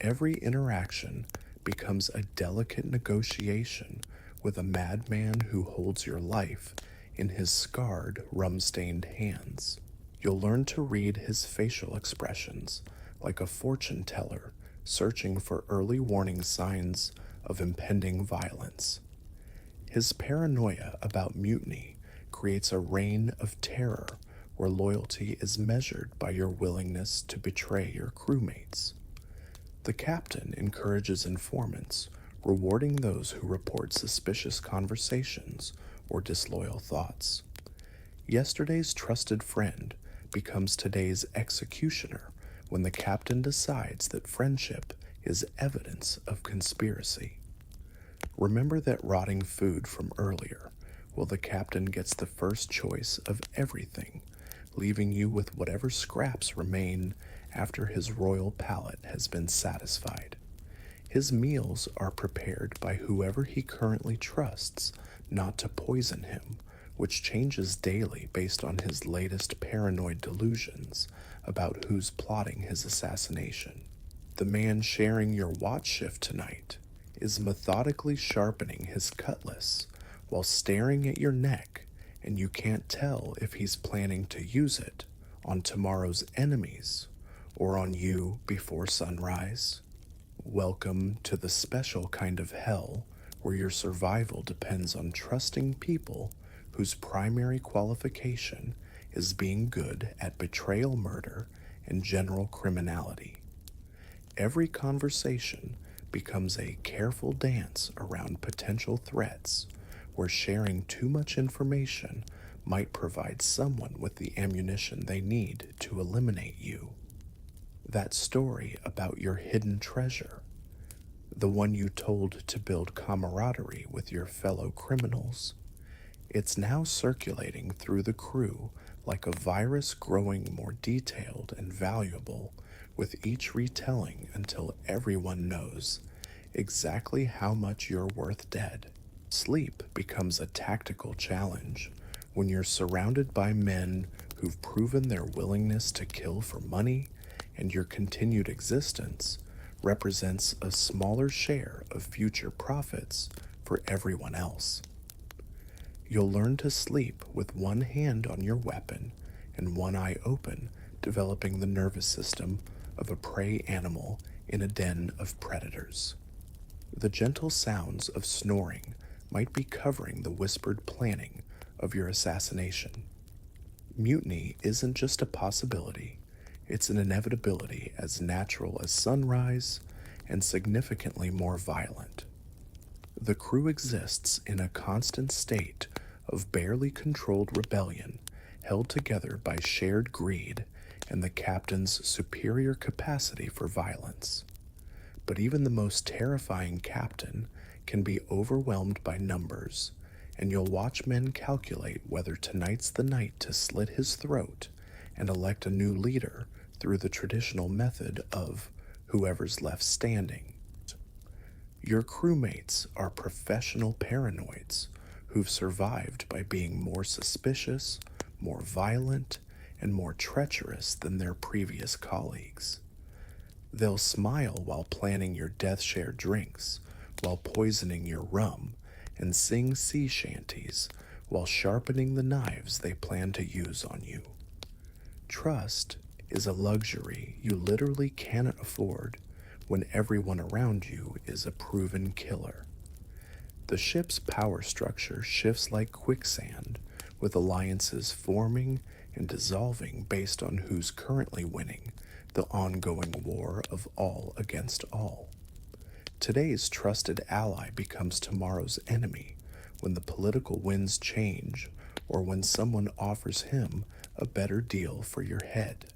Speaker 1: Every interaction becomes a delicate negotiation with a madman who holds your life in his scarred, rum-stained hands. You'll learn to read his facial expressions like a fortune teller searching for early warning signs of impending violence. His paranoia about mutiny creates a reign of terror where loyalty is measured by your willingness to betray your crewmates. The captain encourages informants, rewarding those who report suspicious conversations or disloyal thoughts. Yesterday's trusted friend becomes today's executioner when the captain decides that friendship is evidence of conspiracy. Remember that rotting food from earlier. Well, the captain gets the first choice of everything, leaving you with whatever scraps remain after his royal palate has been satisfied. His meals are prepared by whoever he currently trusts not to poison him, which changes daily based on his latest paranoid delusions about who's plotting his assassination. The man sharing your watch shift tonight is methodically sharpening his cutlass while staring at your neck, and you can't tell if he's planning to use it on tomorrow's enemies or on you before sunrise. Welcome to the special kind of hell where your survival depends on trusting people whose primary qualification is being good at betrayal, murder, and general criminality. Every conversation becomes a careful dance around potential threats, where sharing too much information might provide someone with the ammunition they need to eliminate you. That story about your hidden treasure, the one you told to build camaraderie with your fellow criminals, it's now circulating through the crew like a virus, growing more detailed and valuable with each retelling until everyone knows exactly how much you're worth dead. Sleep becomes a tactical challenge when you're surrounded by men who've proven their willingness to kill for money, and your continued existence represents a smaller share of future profits for everyone else. You'll learn to sleep with one hand on your weapon and one eye open, developing the nervous system of a prey animal in a den of predators. The gentle sounds of snoring might be covering the whispered planning of your assassination. Mutiny isn't just a possibility, it's an inevitability as natural as sunrise and significantly more violent. The crew exists in a constant state of barely controlled rebellion, held together by shared greed and the captain's superior capacity for violence. But even the most terrifying captain can be overwhelmed by numbers, and you'll watch men calculate whether tonight's the night to slit his throat and elect a new leader through the traditional method of whoever's left standing. Your crewmates are professional paranoids who've survived by being more suspicious, more violent, and more treacherous than their previous colleagues. They'll smile while planning your death share drinks, while poisoning your rum, and sing sea shanties while sharpening the knives they plan to use on you. Trust is a luxury you literally cannot afford when everyone around you is a proven killer. The ship's power structure shifts like quicksand, with alliances forming and dissolving based on who's currently winning the ongoing war of all against all. Today's trusted ally becomes tomorrow's enemy when the political winds change or when someone offers him a better deal for your head.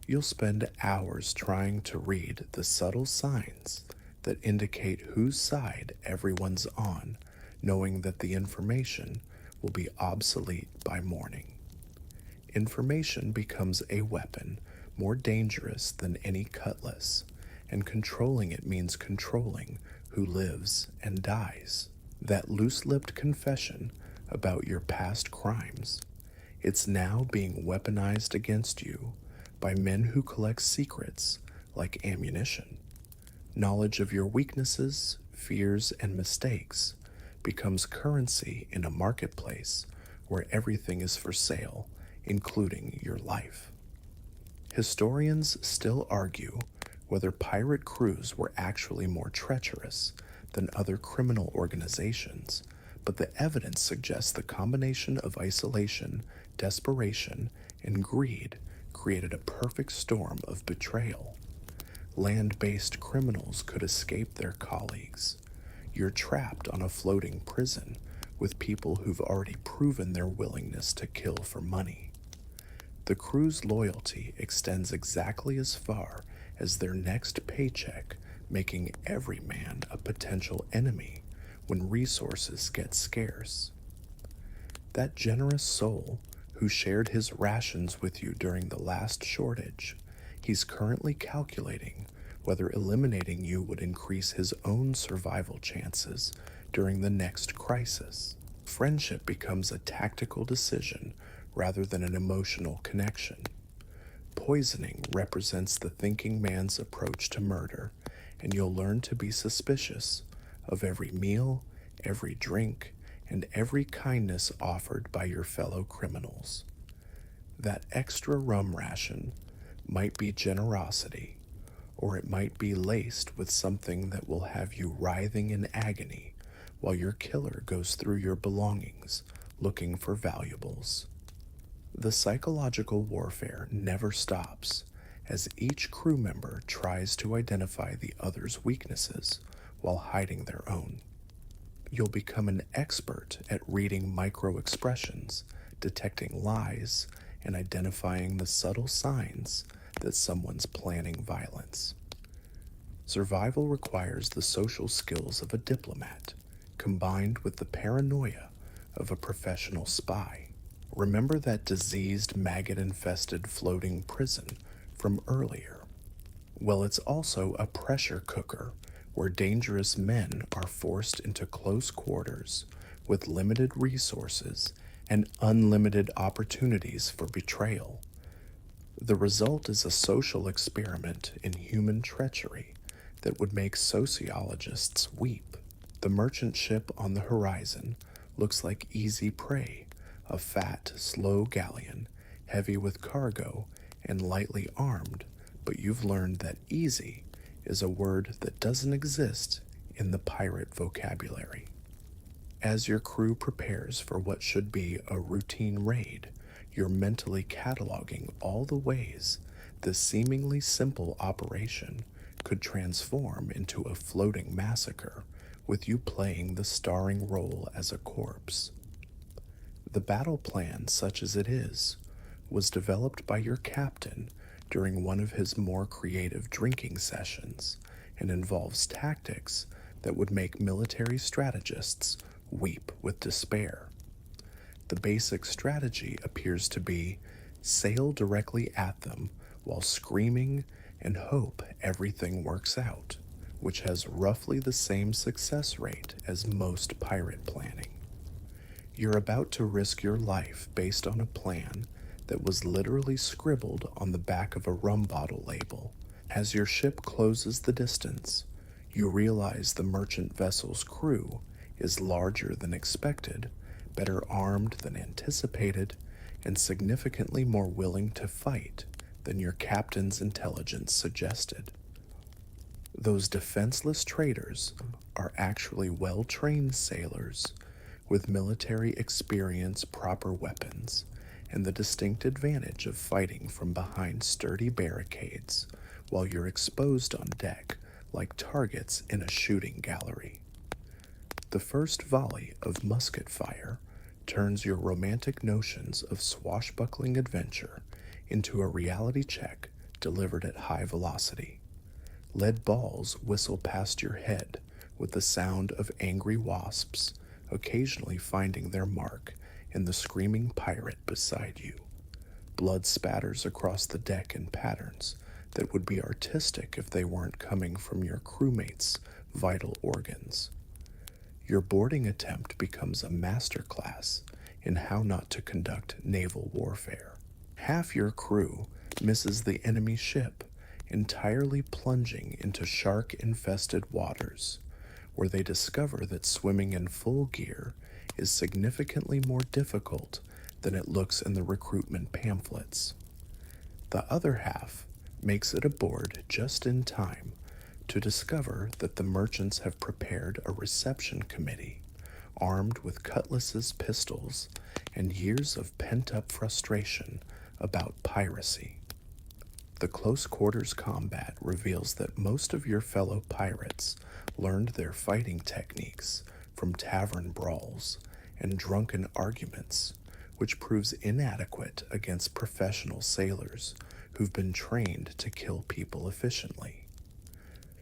Speaker 1: You'll spend hours trying to read the subtle signs that indicate whose side everyone's on, knowing that the information will be obsolete by morning. Information becomes a weapon more dangerous than any cutlass, and controlling it means controlling who lives and dies. That loose-lipped confession about your past crimes, it's now being weaponized against you by men who collect secrets like ammunition. Knowledge of your weaknesses, fears, and mistakes becomes currency in a marketplace where everything is for sale, including your life. Historians still argue whether pirate crews were actually more treacherous than other criminal organizations, but the evidence suggests the combination of isolation, desperation, and greed created a perfect storm of betrayal. Land-based criminals could escape their colleagues. You're trapped on a floating prison with people who've already proven their willingness to kill for money. The crew's loyalty extends exactly as far as their next paycheck, making every man a potential enemy when resources get scarce. That generous soul who shared his rations with you during the last shortage, he's currently calculating whether eliminating you would increase his own survival chances during the next crisis. Friendship becomes a tactical decision rather than an emotional connection. Poisoning represents the thinking man's approach to murder, and you'll learn to be suspicious of every meal, every drink, and every kindness offered by your fellow criminals. That extra rum ration might be generosity, or it might be laced with something that will have you writhing in agony while your killer goes through your belongings looking for valuables. The psychological warfare never stops, as each crew member tries to identify the other's weaknesses while hiding their own. You'll become an expert at reading micro-expressions, detecting lies, and identifying the subtle signs that someone's planning violence. Survival requires the social skills of a diplomat, combined with the paranoia of a professional spy. Remember that diseased, maggot-infested floating prison from earlier? Well, it's also a pressure cooker where dangerous men are forced into close quarters with limited resources and unlimited opportunities for betrayal. The result is a social experiment in human treachery that would make sociologists weep. The merchant ship on the horizon looks like easy prey, a fat, slow galleon, heavy with cargo and lightly armed, but you've learned that easy is a word that doesn't exist in the pirate vocabulary. As your crew prepares for what should be a routine raid, you're mentally cataloging all the ways this seemingly simple operation could transform into a floating massacre, with you playing the starring role as a corpse. The battle plan, such as it is, was developed by your captain during one of his more creative drinking sessions and involves tactics that would make military strategists weep with despair. The basic strategy appears to be sail directly at them while screaming and hope everything works out, which has roughly the same success rate as most pirate planning. You're about to risk your life based on a plan that was literally scribbled on the back of a rum bottle label. As your ship closes the distance, you realize the merchant vessel's crew is larger than expected, better armed than anticipated, and significantly more willing to fight than your captain's intelligence suggested. Those defenseless traders are actually well-trained sailors with military experience, proper weapons, and the distinct advantage of fighting from behind sturdy barricades while you're exposed on deck like targets in a shooting gallery. The first volley of musket fire turns your romantic notions of swashbuckling adventure into a reality check delivered at high velocity. Lead balls whistle past your head with the sound of angry wasps, occasionally finding their mark in the screaming pirate beside you. Blood spatters across the deck in patterns that would be artistic if they weren't coming from your crewmates' vital organs. Your boarding attempt becomes a masterclass in how not to conduct naval warfare. Half your crew misses the enemy ship, entirely plunging into shark-infested waters, where they discover that swimming in full gear is significantly more difficult than it looks in the recruitment pamphlets. The other half makes it aboard just in time to discover that the merchants have prepared a reception committee armed with cutlasses, pistols, and years of pent-up frustration about piracy. The close quarters combat reveals that most of your fellow pirates learned their fighting techniques from tavern brawls and drunken arguments, which proves inadequate against professional sailors who've been trained to kill people efficiently.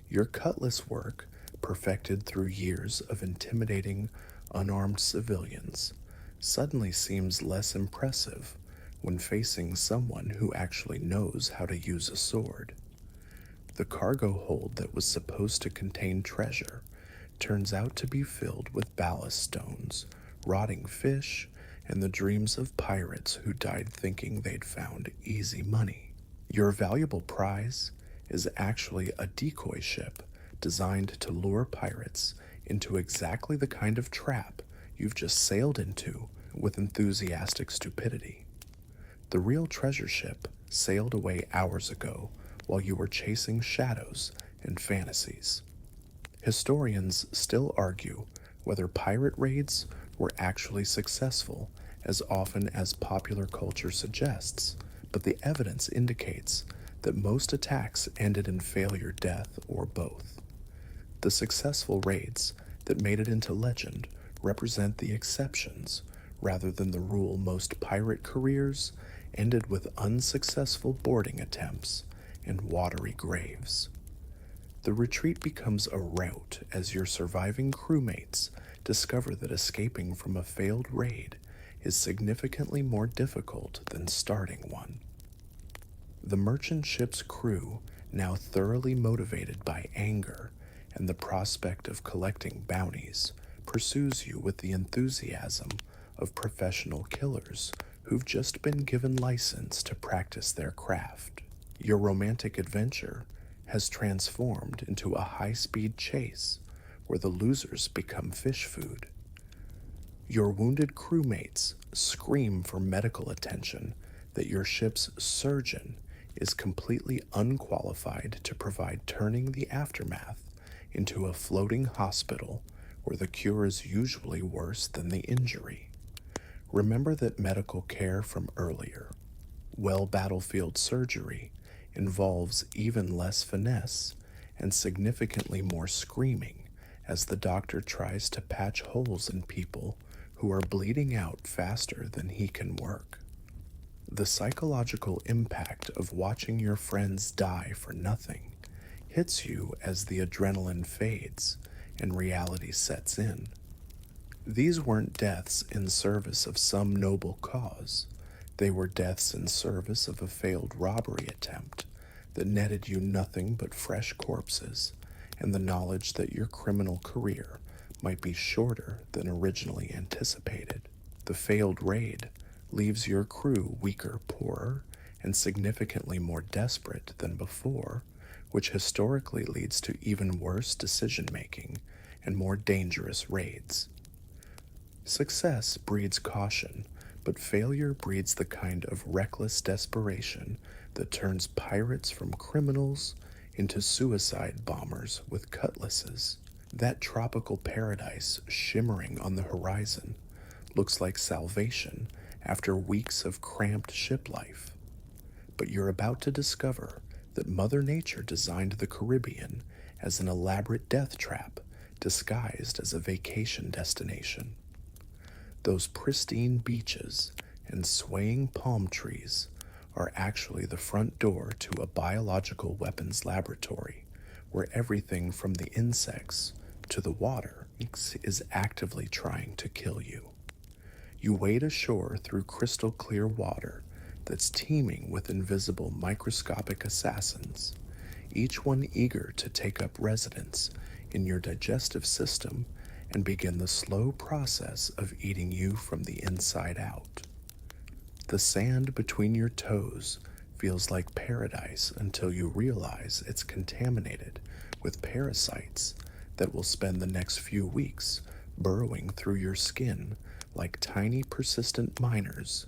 Speaker 1: Your cutlass work, perfected through years of intimidating unarmed civilians, suddenly seems less impressive when facing someone who actually knows how to use a sword. The cargo hold that was supposed to contain treasure turns out to be filled with ballast stones, rotting fish, and the dreams of pirates who died thinking they'd found easy money. Your valuable prize is actually a decoy ship designed to lure pirates into exactly the kind of trap you've just sailed into with enthusiastic stupidity. The real treasure ship sailed away hours ago while you were chasing shadows and fantasies. Historians still argue whether pirate raids were actually successful as often as popular culture suggests, but the evidence indicates that most attacks ended in failure, death, or both. The successful raids that made it into legend represent the exceptions rather than the rule. Most pirate careers ended with unsuccessful boarding attempts and watery graves. The retreat becomes a rout as your surviving crewmates discover that escaping from a failed raid is significantly more difficult than starting one. The merchant ship's crew, now thoroughly motivated by anger and the prospect of collecting bounties, pursues you with the enthusiasm of professional killers who've just been given license to practice their craft. Your romantic adventure has transformed into a high-speed chase where the losers become fish food. Your wounded crewmates scream for medical attention that your ship's surgeon is completely unqualified to provide, turning the aftermath into a floating hospital where the cure is usually worse than the injury. Remember that medical care from earlier. Well, battlefield surgery involves even less finesse and significantly more screaming as the doctor tries to patch holes in people who are bleeding out faster than he can work. The psychological impact of watching your friends die for nothing hits you as the adrenaline fades and reality sets in. These weren't deaths in service of some noble cause. They were deaths in service of a failed robbery attempt that netted you nothing but fresh corpses and the knowledge that your criminal career might be shorter than originally anticipated. The failed raid leaves your crew weaker, poorer, and significantly more desperate than before, which historically leads to even worse decision-making and more dangerous raids. Success breeds caution, but failure breeds the kind of reckless desperation that turns pirates from criminals into suicide bombers with cutlasses. That tropical paradise shimmering on the horizon looks like salvation after weeks of cramped ship life. But you're about to discover that Mother Nature designed the Caribbean as an elaborate death trap disguised as a vacation destination. Those pristine beaches and swaying palm trees are actually the front door to a biological weapons laboratory where everything from the insects to the water is actively trying to kill you. You wade ashore through crystal clear water that's teeming with invisible microscopic assassins, each one eager to take up residence in your digestive system and begin the slow process of eating you from the inside out. The sand between your toes feels like paradise until you realize it's contaminated with parasites that will spend the next few weeks burrowing through your skin like tiny persistent miners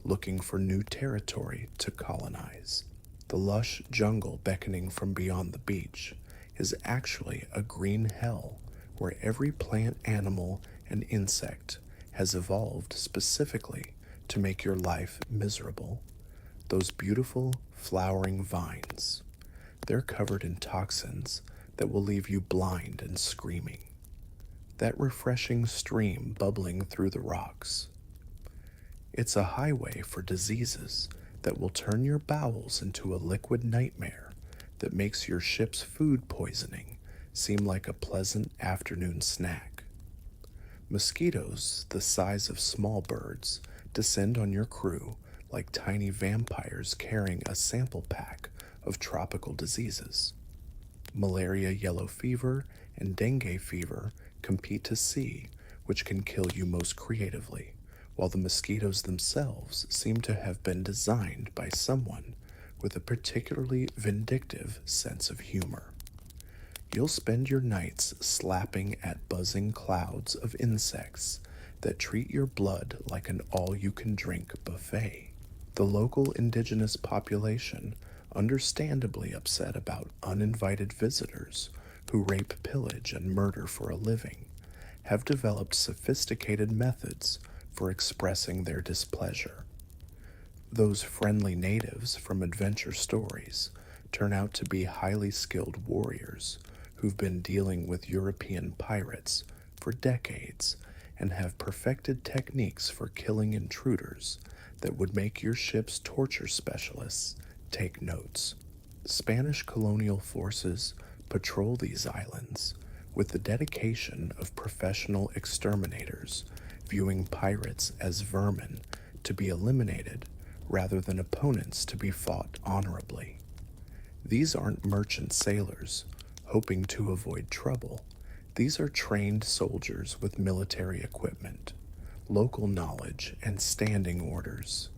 Speaker 1: looking for new territory to colonize. The lush jungle beckoning from beyond the beach is actually a green hell where every plant, animal, and insect has evolved specifically to make your life miserable. Those beautiful flowering vines, they're covered in toxins that will leave you blind and screaming. That refreshing stream bubbling through the rocks, it's a highway for diseases that will turn your bowels into a liquid nightmare that makes your ship's food poisoning seem like a pleasant afternoon snack. Mosquitoes the size of small birds descend on your crew like tiny vampires carrying a sample pack of tropical diseases. Malaria, yellow fever, and dengue fever compete to see which can kill you most creatively, while the mosquitoes themselves seem to have been designed by someone with a particularly vindictive sense of humor. You'll spend your nights slapping at buzzing clouds of insects that treat your blood like an all-you-can-drink buffet. The local indigenous population, understandably upset about uninvited visitors who rape, pillage, and murder for a living, have developed sophisticated methods for expressing their displeasure. Those friendly natives from adventure stories turn out to be highly skilled warriors who've been dealing with European pirates for decades and have perfected techniques for killing intruders that would make your ship's torture specialists take notes. Spanish colonial forces patrol these islands with the dedication of professional exterminators, viewing pirates as vermin to be eliminated rather than opponents to be fought honorably. These aren't merchant sailors hoping to avoid trouble. These are trained soldiers with military equipment, local knowledge, and standing orders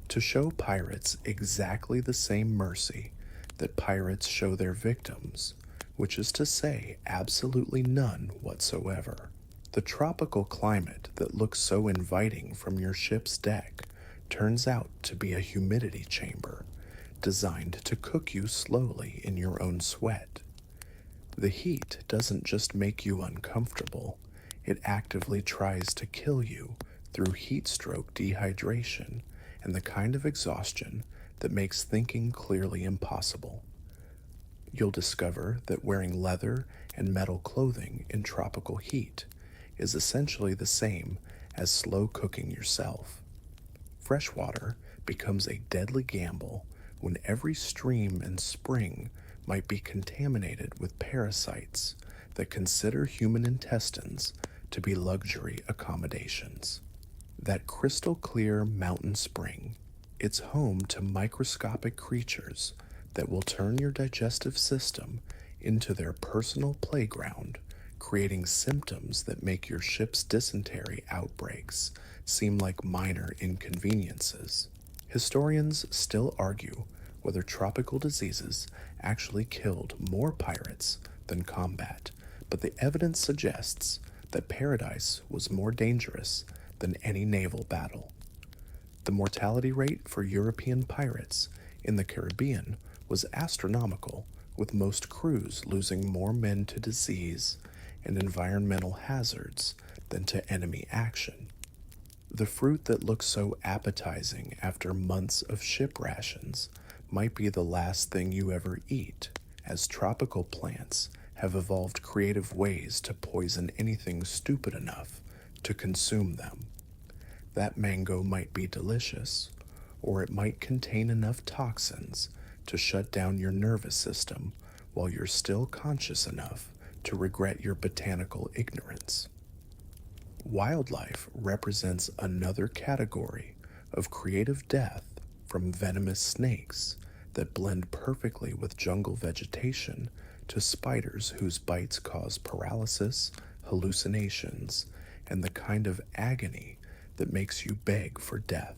Speaker 1: to show pirates exactly the same mercy that pirates show their victims, which is to say, absolutely none whatsoever. The tropical climate that looks so inviting from your ship's deck turns out to be a humidity chamber designed to cook you slowly in your own sweat. The heat doesn't just make you uncomfortable, it actively tries to kill you through heat stroke dehydration and the kind of exhaustion that makes thinking clearly impossible. You'll discover that wearing leather and metal clothing in tropical heat is essentially the same as slow cooking yourself. Freshwater becomes a deadly gamble when every stream and spring might be contaminated with parasites that consider human intestines to be luxury accommodations. That crystal clear mountain spring, it's home to microscopic creatures that will turn your digestive system into their personal playground, creating symptoms that make your ship's dysentery outbreaks seem like minor inconveniences. Historians still argue whether tropical diseases actually killed more pirates than combat, but the evidence suggests that paradise was more dangerous than any naval battle. The mortality rate for European pirates in the Caribbean was astronomical, with most crews losing more men to disease and environmental hazards than to enemy action. The fruit that looks so appetizing after months of ship rations might be the last thing you ever eat, as tropical plants have evolved creative ways to poison anything stupid enough to consume them. That mango might be delicious, or it might contain enough toxins to shut down your nervous system while you're still conscious enough to regret your botanical ignorance. Wildlife represents another category of creative death, from venomous snakes that blend perfectly with jungle vegetation to spiders whose bites cause paralysis, hallucinations, and the kind of agony that makes you beg for death.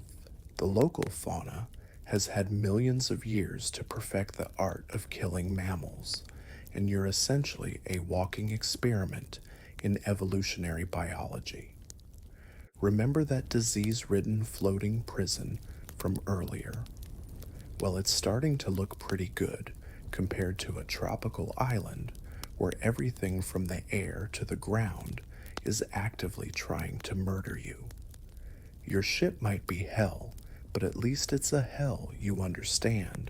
Speaker 1: The local fauna has had millions of years to perfect the art of killing mammals, and you're essentially a walking experiment in evolutionary biology. Remember that disease-ridden floating prison from earlier? Well, it's starting to look pretty good compared to a tropical island where everything from the air to the ground is actively trying to murder you. Your ship might be hell, but at least it's a hell you understand.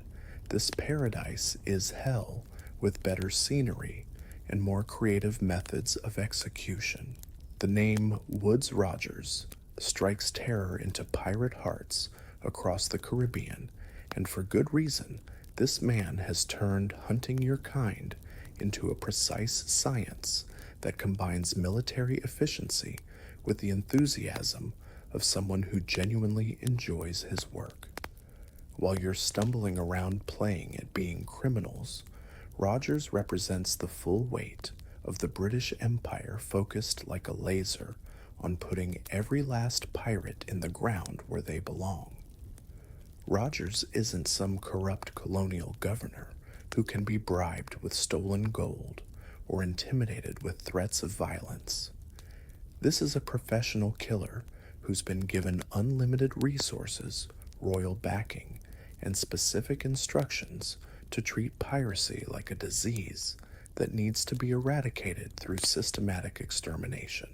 Speaker 1: This paradise is hell with better scenery and more creative methods of execution. The name Woodes Rogers strikes terror into pirate hearts across the Caribbean, and for good reason. This man has turned hunting your kind into a precise science that combines military efficiency with the enthusiasm of someone who genuinely enjoys his work. While you're stumbling around playing at being criminals, Rogers represents the full weight of the British Empire, focused like a laser on putting every last pirate in the ground where they belong. Rogers isn't some corrupt colonial governor who can be bribed with stolen gold or intimidated with threats of violence. This is a professional killer who's been given unlimited resources, royal backing, and specific instructions to treat piracy like a disease that needs to be eradicated through systematic extermination.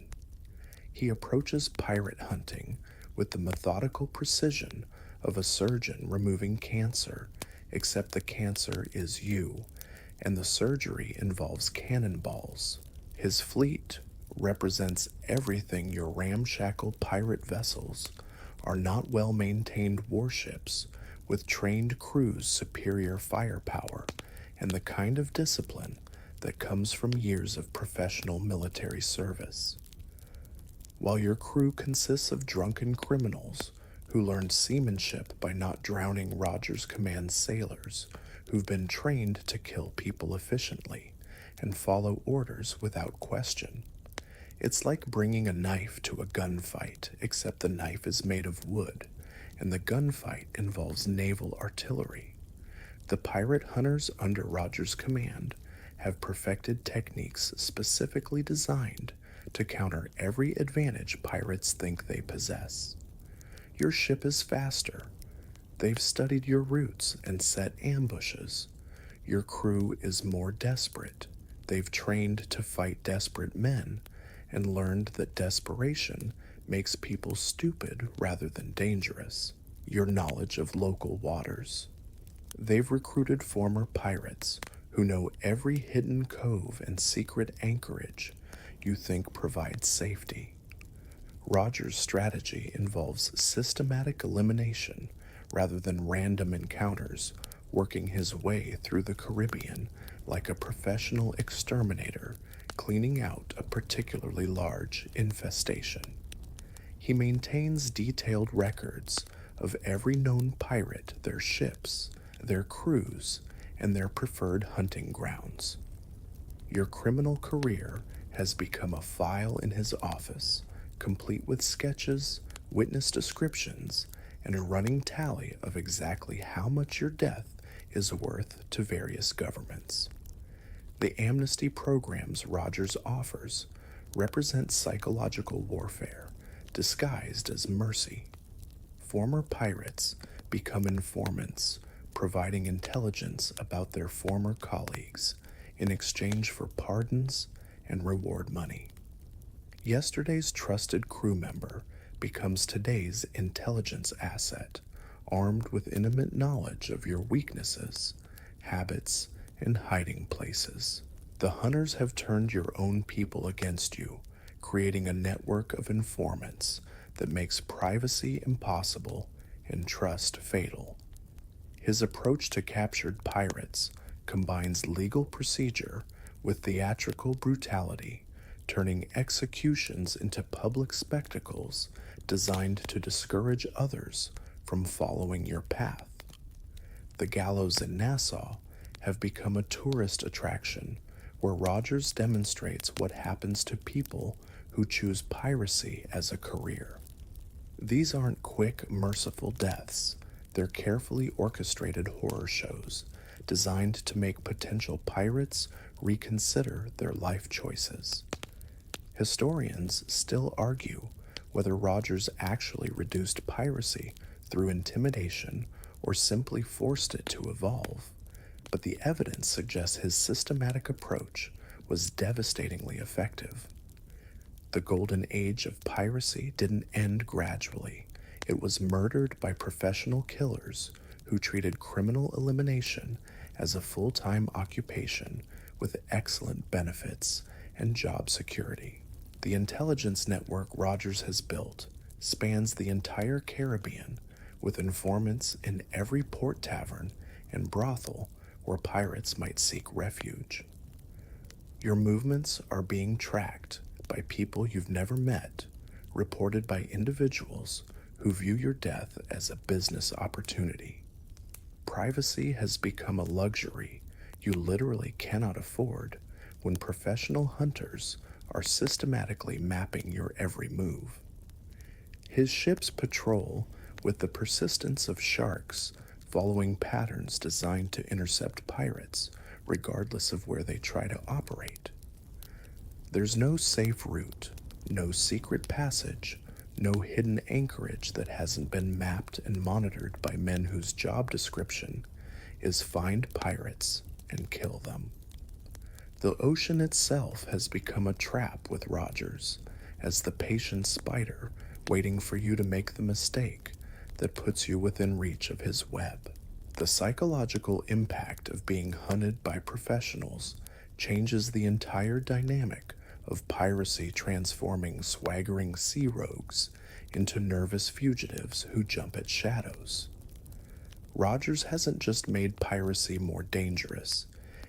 Speaker 1: He approaches pirate hunting with the methodical precision of a surgeon removing cancer, except the cancer is you, and the surgery involves cannonballs. His fleet represents everything your ramshackle pirate vessels are not well-maintained warships with trained crews' superior firepower and the kind of discipline that comes from years of professional military service. While your crew consists of drunken criminals who learned seamanship by not drowning Rogers Command sailors who've been trained to kill people efficiently and follow orders without question. It's like bringing a knife to a gunfight, except the knife is made of wood, and the gunfight involves naval artillery. The pirate hunters under Rogers' command have perfected techniques specifically designed to counter every advantage pirates think they possess. Your ship is faster. They've studied your routes and set ambushes. Your crew is more desperate. They've trained to fight desperate men and learned that desperation makes people stupid rather than dangerous. Your knowledge of local waters. They've recruited former pirates who know every hidden cove and secret anchorage you think provides safety. Roger's strategy involves systematic elimination rather than random encounters, working his way through the Caribbean like a professional exterminator cleaning out a particularly large infestation. He maintains detailed records of every known pirate, their ships, their crews, and their preferred hunting grounds. Your criminal career has become a file in his office, complete with sketches, witness descriptions, and a running tally of exactly how much your death is worth to various governments. The amnesty programs Rogers offers represent psychological warfare disguised as mercy. Former pirates become informants, providing intelligence about their former colleagues in exchange for pardons and reward money. Yesterday's trusted crew member becomes today's intelligence asset, armed with intimate knowledge of your weaknesses, habits, and hiding places. The hunters have turned your own people against you, creating a network of informants that makes privacy impossible and trust fatal. His approach to captured pirates combines legal procedure with theatrical brutality, turning executions into public spectacles designed to discourage others from following your path. The gallows in Nassau have become a tourist attraction where Rogers demonstrates what happens to people who choose piracy as a career. These aren't quick, merciful deaths. They're carefully orchestrated horror shows designed to make potential pirates reconsider their life choices. Historians still argue whether Rogers actually reduced piracy through intimidation or simply forced it to evolve, but the evidence suggests his systematic approach was devastatingly effective. The golden age of piracy didn't end gradually. It was murdered by professional killers who treated criminal elimination as a full-time occupation with excellent benefits and job security. The intelligence network Rogers has built spans the entire Caribbean, with informants in every port tavern and brothel where pirates might seek refuge. Your movements are being tracked by people you've never met, reported by individuals who view your death as a business opportunity. Privacy has become a luxury you literally cannot afford when professional hunters are systematically mapping your every move. His ships patrol with the persistence of sharks, following patterns designed to intercept pirates, regardless of where they try to operate. There's no safe route, no secret passage, no hidden anchorage that hasn't been mapped and monitored by men whose job description is find pirates and kill them. The ocean itself has become a trap with Rogers, as the patient spider waiting for you to make the mistake that puts you within reach of his web. The psychological impact of being hunted by professionals changes the entire dynamic of piracy, transforming swaggering sea rogues into nervous fugitives who jump at shadows. Rogers hasn't just made piracy more dangerous,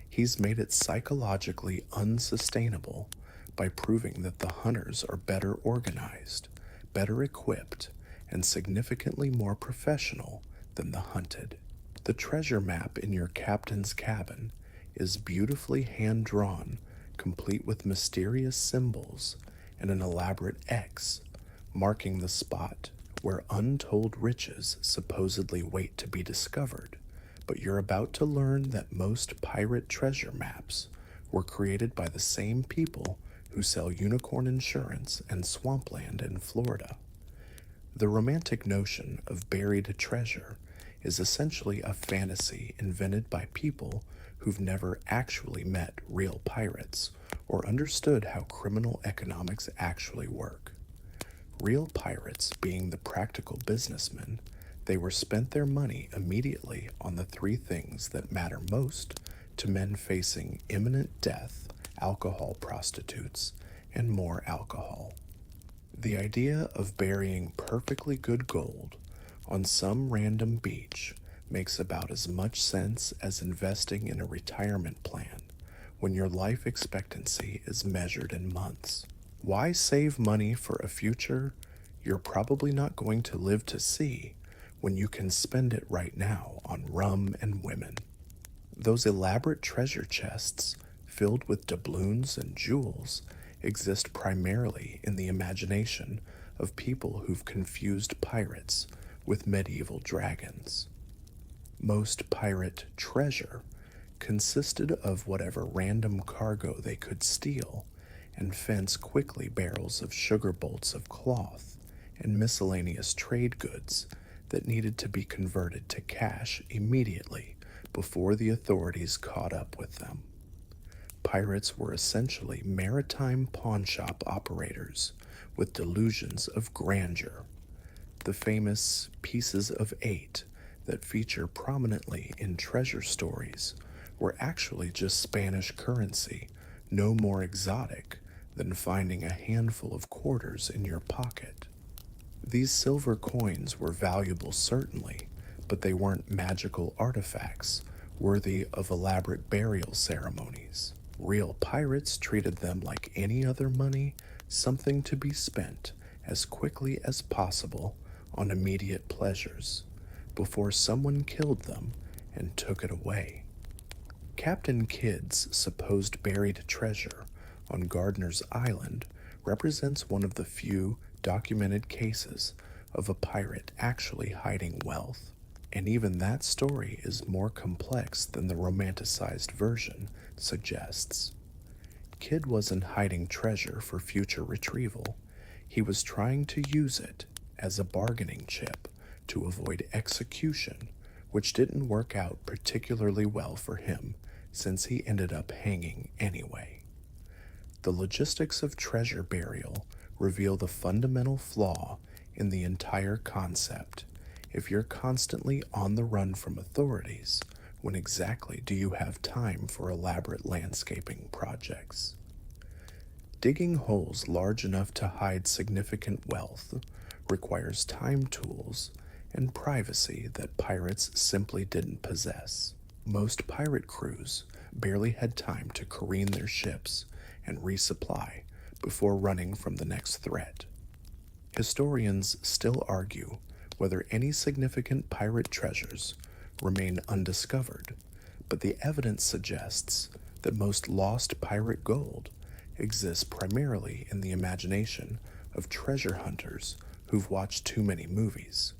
Speaker 1: he's made it psychologically unsustainable by proving that the hunters are better organized, better equipped, and significantly more professional than the hunted. The treasure map in your captain's cabin is beautifully hand-drawn, complete with mysterious symbols and an elaborate X marking the spot where untold riches supposedly wait to be discovered. But you're about to learn that most pirate treasure maps were created by the same people who sell unicorn insurance and swampland in Florida. The romantic notion of buried treasure is essentially a fantasy invented by people who've never actually met real pirates or understood how criminal economics actually work. Real pirates, being the practical businessmen, they were spent their money immediately on the three things that matter most to men facing imminent death: alcohol, prostitutes, and more alcohol. The idea of burying perfectly good gold on some random beach makes about as much sense as investing in a retirement plan when your life expectancy is measured in months. Why save money for a future you're probably not going to live to see when you can spend it right now on rum and women? Those elaborate treasure chests filled with doubloons and jewels exist primarily in the imagination of people who've confused pirates with medieval dragons. Most pirate treasure consisted of whatever random cargo they could steal and fence quickly barrels of sugar bolts of cloth and miscellaneous trade goods that needed to be converted to cash immediately before the authorities caught up with them. Pirates were essentially maritime pawnshop operators with delusions of grandeur. The famous pieces of 8 that feature prominently in treasure stories were actually just Spanish currency, no more exotic than finding a handful of quarters in your pocket. These silver coins were valuable, certainly, but they weren't magical artifacts worthy of elaborate burial ceremonies. Real pirates treated them like any other money, something to be spent as quickly as possible on immediate pleasures, before someone killed them and took it away. Captain Kidd's supposed buried treasure on Gardiner's Island represents one of the few documented cases of a pirate actually hiding wealth, and even that story is more complex than the romanticized version suggests. Kidd wasn't hiding treasure for future retrieval. He was trying to use it as a bargaining chip to avoid execution, which didn't work out particularly well for him since he ended up hanging anyway. The logistics of treasure burial reveal the fundamental flaw in the entire concept. If you're constantly on the run from authorities, when exactly do you have time for elaborate landscaping projects? Digging holes large enough to hide significant wealth requires time tools and privacy that pirates simply didn't possess. Most pirate crews barely had time to careen their ships and resupply before running from the next threat. Historians still argue whether any significant pirate treasures remain undiscovered, but the evidence suggests that most lost pirate gold exists primarily in the imagination of treasure hunters who've watched too many movies.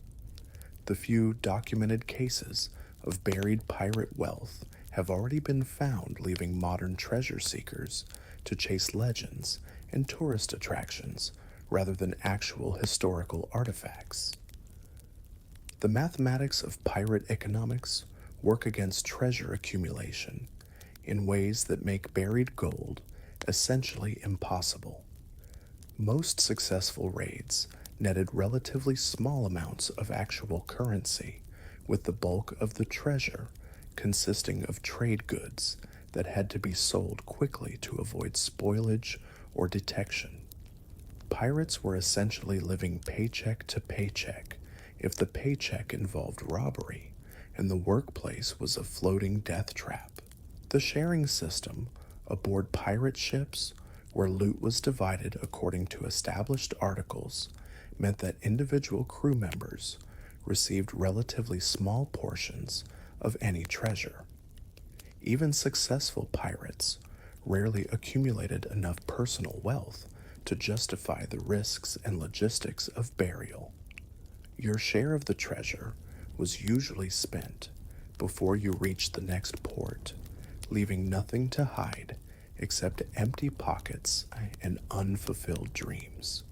Speaker 1: The few documented cases of buried pirate wealth have already been found, leaving modern treasure seekers to chase legends and tourist attractions rather than actual historical artifacts. The mathematics of pirate economics work against treasure accumulation in ways that make buried gold essentially impossible. Most successful raids netted relatively small amounts of actual currency, with the bulk of the treasure consisting of trade goods that had to be sold quickly to avoid spoilage or detection. Pirates were essentially living paycheck to paycheck if the paycheck involved robbery and the workplace was a floating death trap. The sharing system aboard pirate ships, where loot was divided according to established articles, meant that individual crew members received relatively small portions of any treasure. Even successful pirates rarely accumulated enough personal wealth to justify the risks and logistics of burial. Your share of the treasure was usually spent before you reached the next port, leaving nothing to hide except empty pockets and unfulfilled dreams.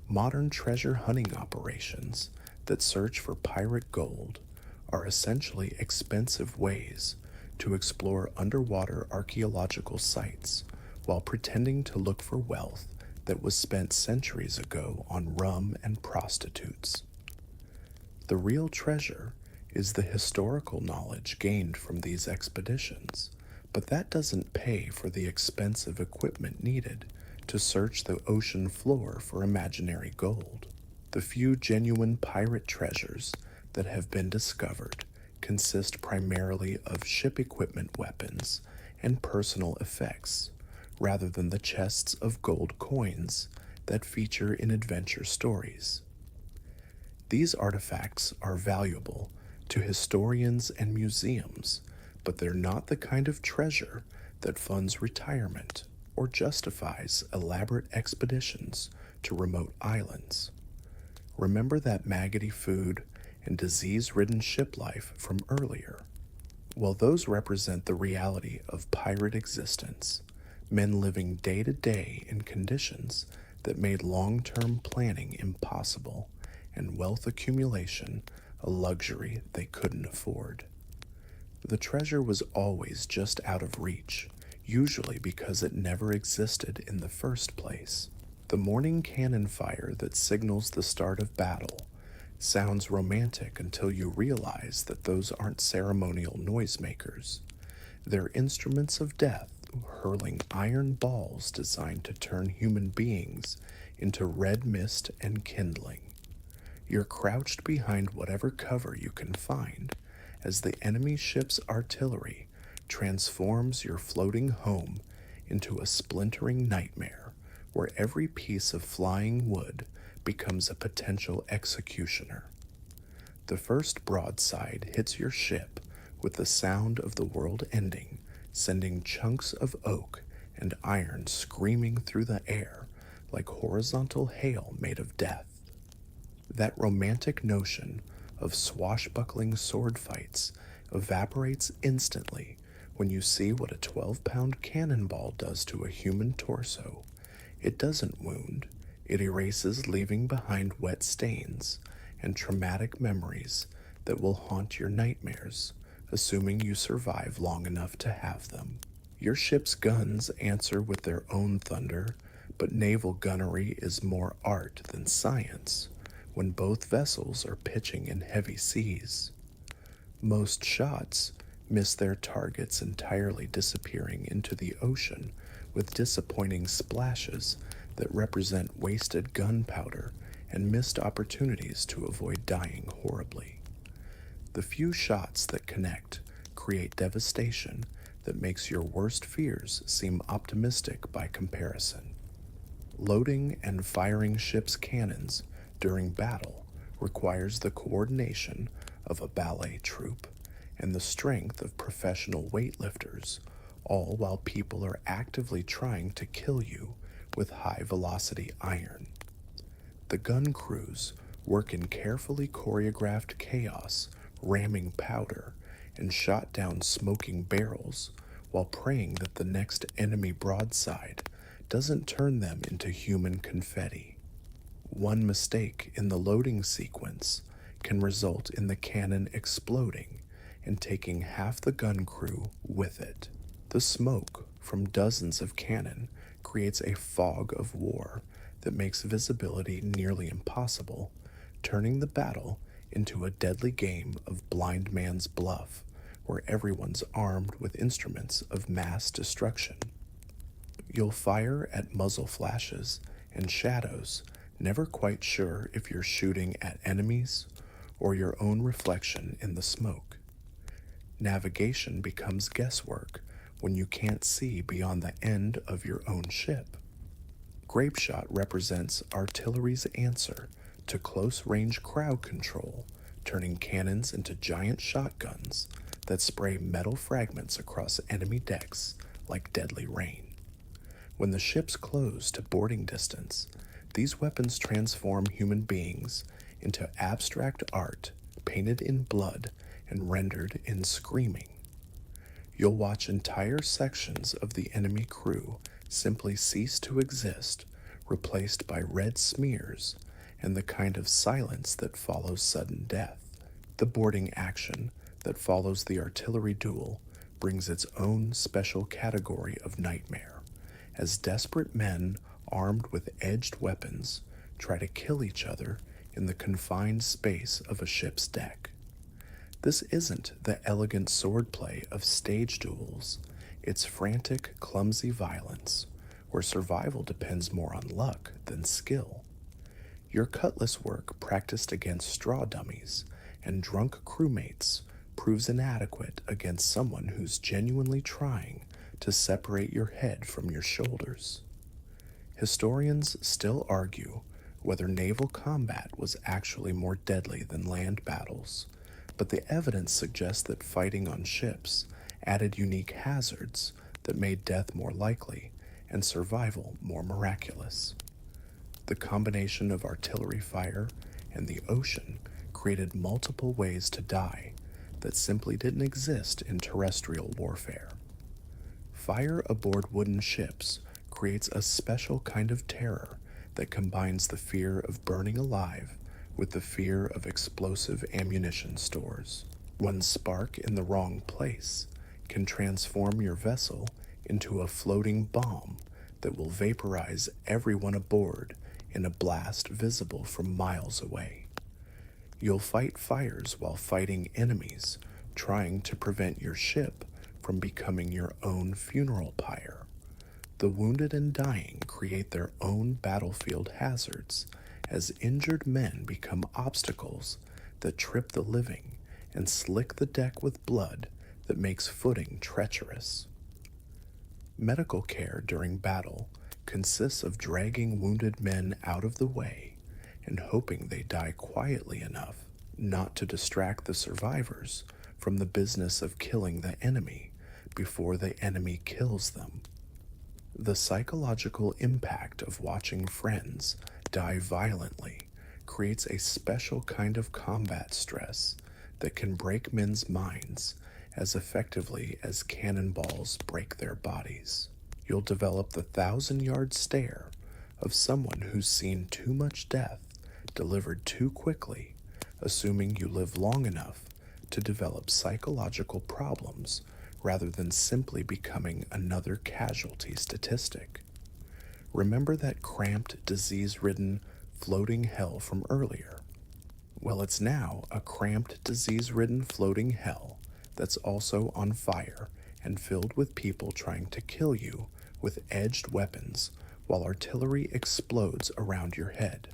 Speaker 1: Modern treasure hunting operations that search for pirate gold are essentially expensive ways to explore underwater archaeological sites while pretending to look for wealth that was spent centuries ago on rum and prostitutes. The real treasure is the historical knowledge gained from these expeditions, but that doesn't pay for the expensive equipment needed to search the ocean floor for imaginary gold. The few genuine pirate treasures that have been discovered consist primarily of ship equipment, weapons, and personal effects, rather than the chests of gold coins that feature in adventure stories. These artifacts are valuable to historians and museums, but they're not the kind of treasure that funds retirement or justifies elaborate expeditions to remote islands. Remember that Maggoty food and disease-ridden ship life from earlier? Well, those represent the reality of pirate existence, men living day to day in conditions that made long-term planning impossible and wealth accumulation a luxury they couldn't afford. The treasure was always just out of reach, usually because it never existed in the first place. The morning cannon fire that signals the start of battle sounds romantic until you realize that those aren't ceremonial noisemakers. They're instruments of death hurling iron balls designed to turn human beings into red mist and kindling. You're crouched behind whatever cover you can find as the enemy ship's artillery transforms your floating home into a splintering nightmare where every piece of flying wood becomes a potential executioner. The first broadside hits your ship with the sound of the world ending, sending chunks of oak and iron screaming through the air like horizontal hail made of death. That romantic notion of swashbuckling sword fights evaporates instantly when you see what a 12-pound cannonball does to a human torso. It doesn't wound, it erases, leaving behind wet stains and traumatic memories that will haunt your nightmares, assuming you survive long enough to have them. Your ship's guns answer with their own thunder, but naval gunnery is more art than science when both vessels are pitching in heavy seas. Most shots miss their targets, entirely disappearing into the ocean with disappointing splashes that represent wasted gunpowder and missed opportunities to avoid dying horribly. The few shots that connect create devastation that makes your worst fears seem optimistic by comparison. Loading and firing ship's cannons during battle requires the coordination of a ballet troupe and the strength of professional weightlifters, all while people are actively trying to kill you with high-velocity iron. The gun crews work in carefully choreographed chaos, ramming powder and shot down smoking barrels while praying that the next enemy broadside doesn't turn them into human confetti. One mistake in the loading sequence can result in the cannon exploding and taking half the gun crew with it. The smoke from dozens of cannon creates a fog of war that makes visibility nearly impossible, turning the battle into a deadly game of blind man's bluff, where everyone's armed with instruments of mass destruction. You'll fire at muzzle flashes and shadows, never quite sure if you're shooting at enemies or your own reflection in the smoke. Navigation becomes guesswork when you can't see beyond the end of your own ship. Grapeshot represents artillery's answer to close-range crowd control, turning cannons into giant shotguns that spray metal fragments across enemy decks like deadly rain. When the ships close to boarding distance, these weapons transform human beings into abstract art painted in blood and rendered in screaming. You'll watch entire sections of the enemy crew simply cease to exist, replaced by red smears and the kind of silence that follows sudden death. The boarding action that follows the artillery duel brings its own special category of nightmare, as desperate men armed with edged weapons try to kill each other in the confined space of a ship's deck. This isn't the elegant swordplay of stage duels, it's frantic, clumsy violence, where survival depends more on luck than skill. Your cutlass work practiced against straw dummies and drunk crewmates proves inadequate against someone who's genuinely trying to separate your head from your shoulders. Historians still argue whether naval combat was actually more deadly than land battles, but the evidence suggests that fighting on ships added unique hazards that made death more likely and survival more miraculous. The combination of artillery fire and the ocean created multiple ways to die that simply didn't exist in terrestrial warfare. Fire aboard wooden ships creates a special kind of terror that combines the fear of burning alive with the fear of explosive ammunition stores. One spark in the wrong place can transform your vessel into a floating bomb that will vaporize everyone aboard in a blast visible from miles away. You'll fight fires while fighting enemies, trying to prevent your ship from becoming your own funeral pyre. The wounded and dying create their own battlefield hazards, as injured men become obstacles that trip the living and slick the deck with blood that makes footing treacherous. Medical care during battle consists of dragging wounded men out of the way and hoping they die quietly enough not to distract the survivors from the business of killing the enemy before the enemy kills them. The psychological impact of watching friends die violently creates a special kind of combat stress that can break men's minds as effectively as cannonballs break their bodies. You'll develop the 1,000-yard stare of someone who's seen too much death delivered too quickly, assuming you live long enough to develop psychological problems rather than simply becoming another casualty statistic. Remember that cramped, disease-ridden, floating hell from earlier? Well, it's now a cramped, disease-ridden floating hell that's also on fire and filled with people trying to kill you with edged weapons while artillery explodes around your head.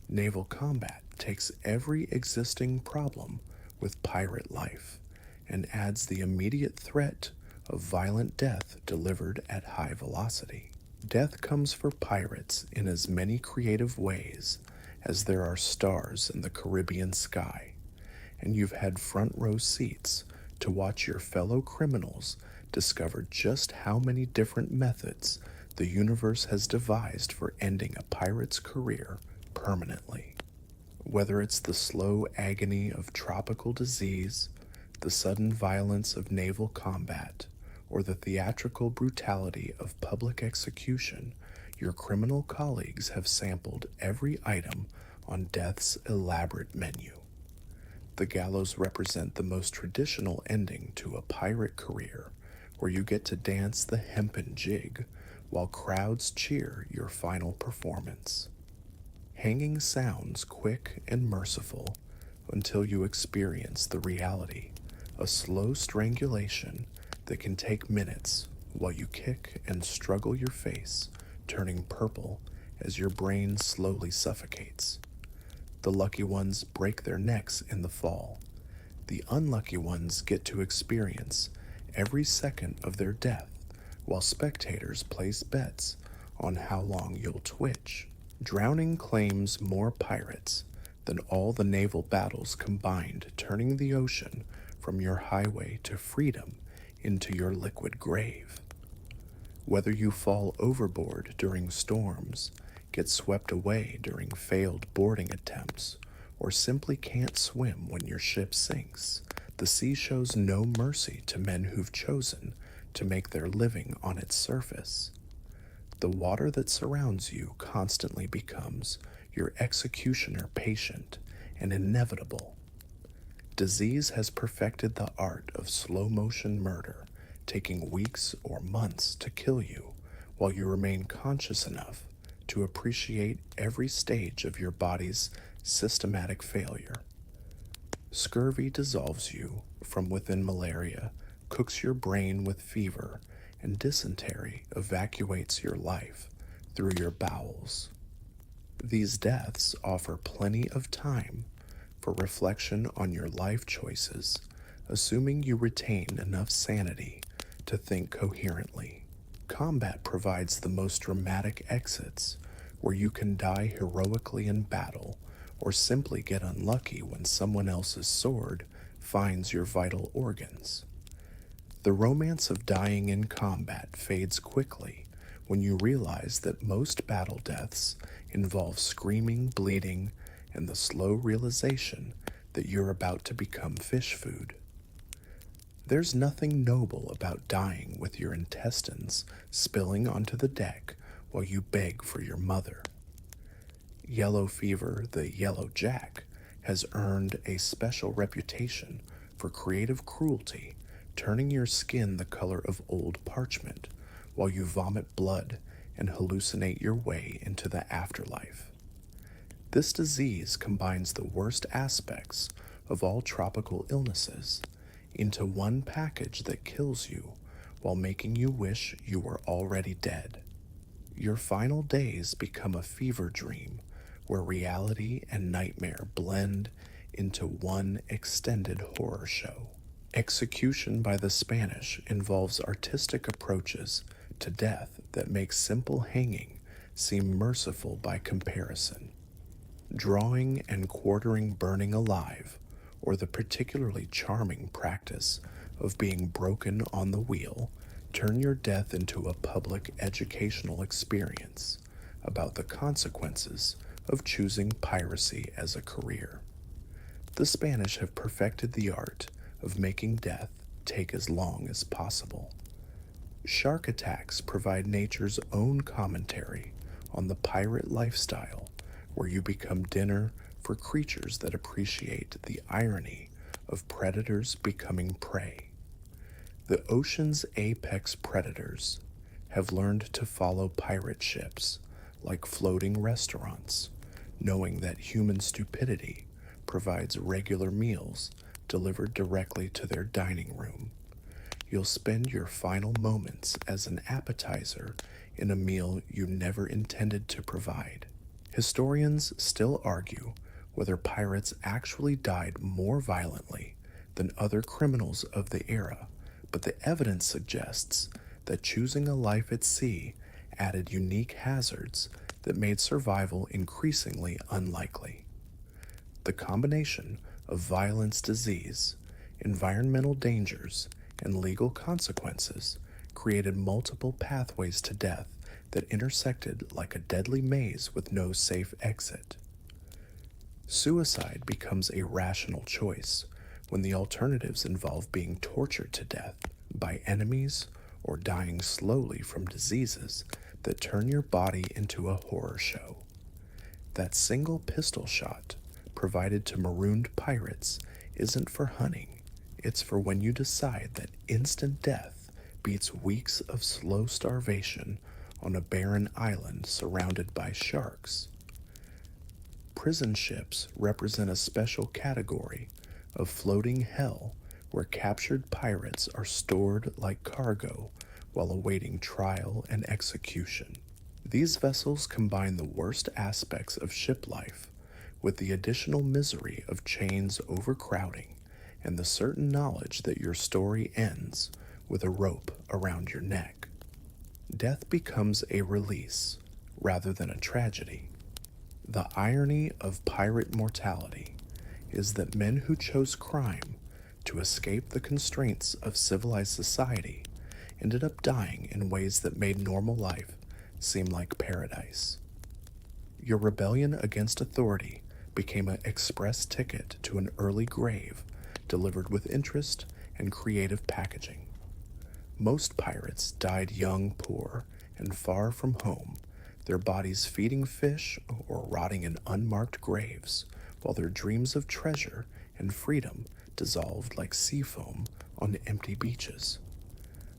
Speaker 1: Naval combat takes every existing problem with pirate life and adds the immediate threat of violent death delivered at high velocity. Death comes for pirates in as many creative ways as there are stars in the Caribbean sky, and you've had front row seats to watch your fellow criminals discover just how many different methods the universe has devised for ending a pirate's career permanently. Whether it's the slow agony of tropical disease, the sudden violence of naval combat, or the theatrical brutality of public execution, your criminal colleagues have sampled every item on death's elaborate menu. The gallows represent the most traditional ending to a pirate career, where you get to dance the hempen jig while crowds cheer your final performance. Hanging sounds quick and merciful until you experience the reality, a slow strangulation that can take minutes while you kick and struggle your face, turning purple as your brain slowly suffocates. The lucky ones break their necks in the fall. The unlucky ones get to experience every second of their death while spectators place bets on how long you'll twitch. Drowning claims more pirates than all the naval battles combined, turning the ocean from your highway to freedom into your liquid grave. Whether you fall overboard during storms, get swept away during failed boarding attempts, or simply can't swim when your ship sinks, the sea shows no mercy to men who've chosen to make their living on its surface. The water that surrounds you constantly becomes your executioner, patient and inevitable. Disease has perfected the art of slow motion murder, taking weeks or months to kill you while you remain conscious enough to appreciate every stage of your body's systematic failure. Scurvy dissolves you from within malaria, cooks your brain with fever, and dysentery evacuates your life through your bowels. These deaths offer plenty of time for reflection on your life choices, assuming you retain enough sanity to think coherently. Combat provides the most dramatic exits, where you can die heroically in battle or simply get unlucky when someone else's sword finds your vital organs. The romance of dying in combat fades quickly when you realize that most battle deaths involve screaming, bleeding, and the slow realization that you're about to become fish food. There's nothing noble about dying with your intestines spilling onto the deck while you beg for your mother. Yellow fever, the Yellow Jack, has earned a special reputation for creative cruelty, turning your skin the color of old parchment while you vomit blood and hallucinate your way into the afterlife. This disease combines the worst aspects of all tropical illnesses into one package that kills you while making you wish you were already dead. Your final days become a fever dream where reality and nightmare blend into one extended horror show. Execution by the Spanish involves artistic approaches to death that make simple hanging seem merciful by comparison. Drawing and quartering burning alive, or the particularly charming practice of being broken on the wheel, turn your death into a public educational experience about the consequences of choosing piracy as a career. The Spanish have perfected the art of making death take as long as possible. Shark attacks provide nature's own commentary on the pirate lifestyle, where you become dinner for creatures that appreciate the irony of predators becoming prey. The ocean's apex predators have learned to follow pirate ships like floating restaurants, knowing that human stupidity provides regular meals delivered directly to their dining room. You'll spend your final moments as an appetizer in a meal you never intended to provide. Historians still argue whether pirates actually died more violently than other criminals of the era, but the evidence suggests that choosing a life at sea added unique hazards that made survival increasingly unlikely. The combination of violence, disease, environmental dangers, and legal consequences created multiple pathways to death that intersected like a deadly maze with no safe exit. Suicide becomes a rational choice when the alternatives involve being tortured to death by enemies or dying slowly from diseases that turn your body into a horror show. That single pistol shot provided to marooned pirates isn't for hunting, it's for when you decide that instant death beats weeks of slow starvation on a barren island surrounded by sharks. Prison ships represent a special category of floating hell where captured pirates are stored like cargo while awaiting trial and execution. These vessels combine the worst aspects of ship life with the additional misery of chains overcrowding and the certain knowledge that your story ends with a rope around your neck. Death becomes a release rather than a tragedy. The irony of pirate mortality is that men who chose crime to escape the constraints of civilized society ended up dying in ways that made normal life seem like paradise. Your rebellion against authority became an express ticket to an early grave delivered with interest and creative packaging. Most pirates died young, poor, and far from home, their bodies feeding fish or rotting in unmarked graves, while their dreams of treasure and freedom dissolved like sea foam on empty beaches.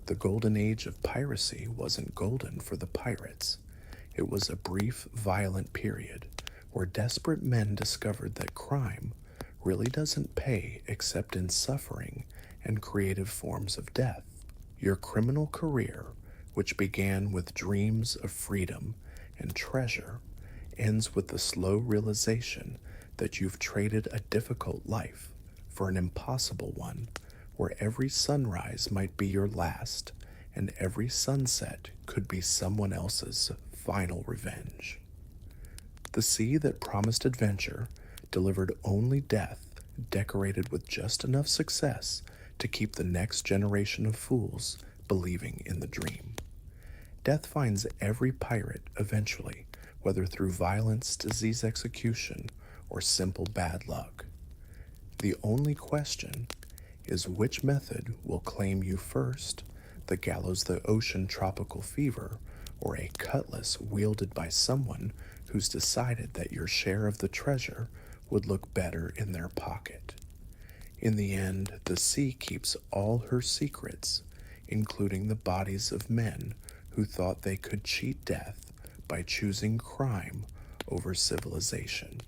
Speaker 1: The golden age of piracy wasn't golden for the pirates. It was a brief, violent period where desperate men discovered that crime really doesn't pay except in suffering and creative forms of death. Your criminal career, which began with dreams of freedom and treasure, ends with the slow realization that you've traded a difficult life for an impossible one, where every sunrise might be your last and every sunset could be someone else's final revenge. The sea that promised adventure delivered only death, decorated with just enough success to keep the next generation of fools believing in the dream. Death finds every pirate eventually, whether through violence, disease, execution, or simple bad luck. The only question is which method will claim you first, the gallows, the ocean, tropical fever, or a cutlass wielded by someone who's decided that your share of the treasure would look better in their pocket. In the end, the sea keeps all her secrets, including the bodies of men who thought they could cheat death by choosing crime over civilization.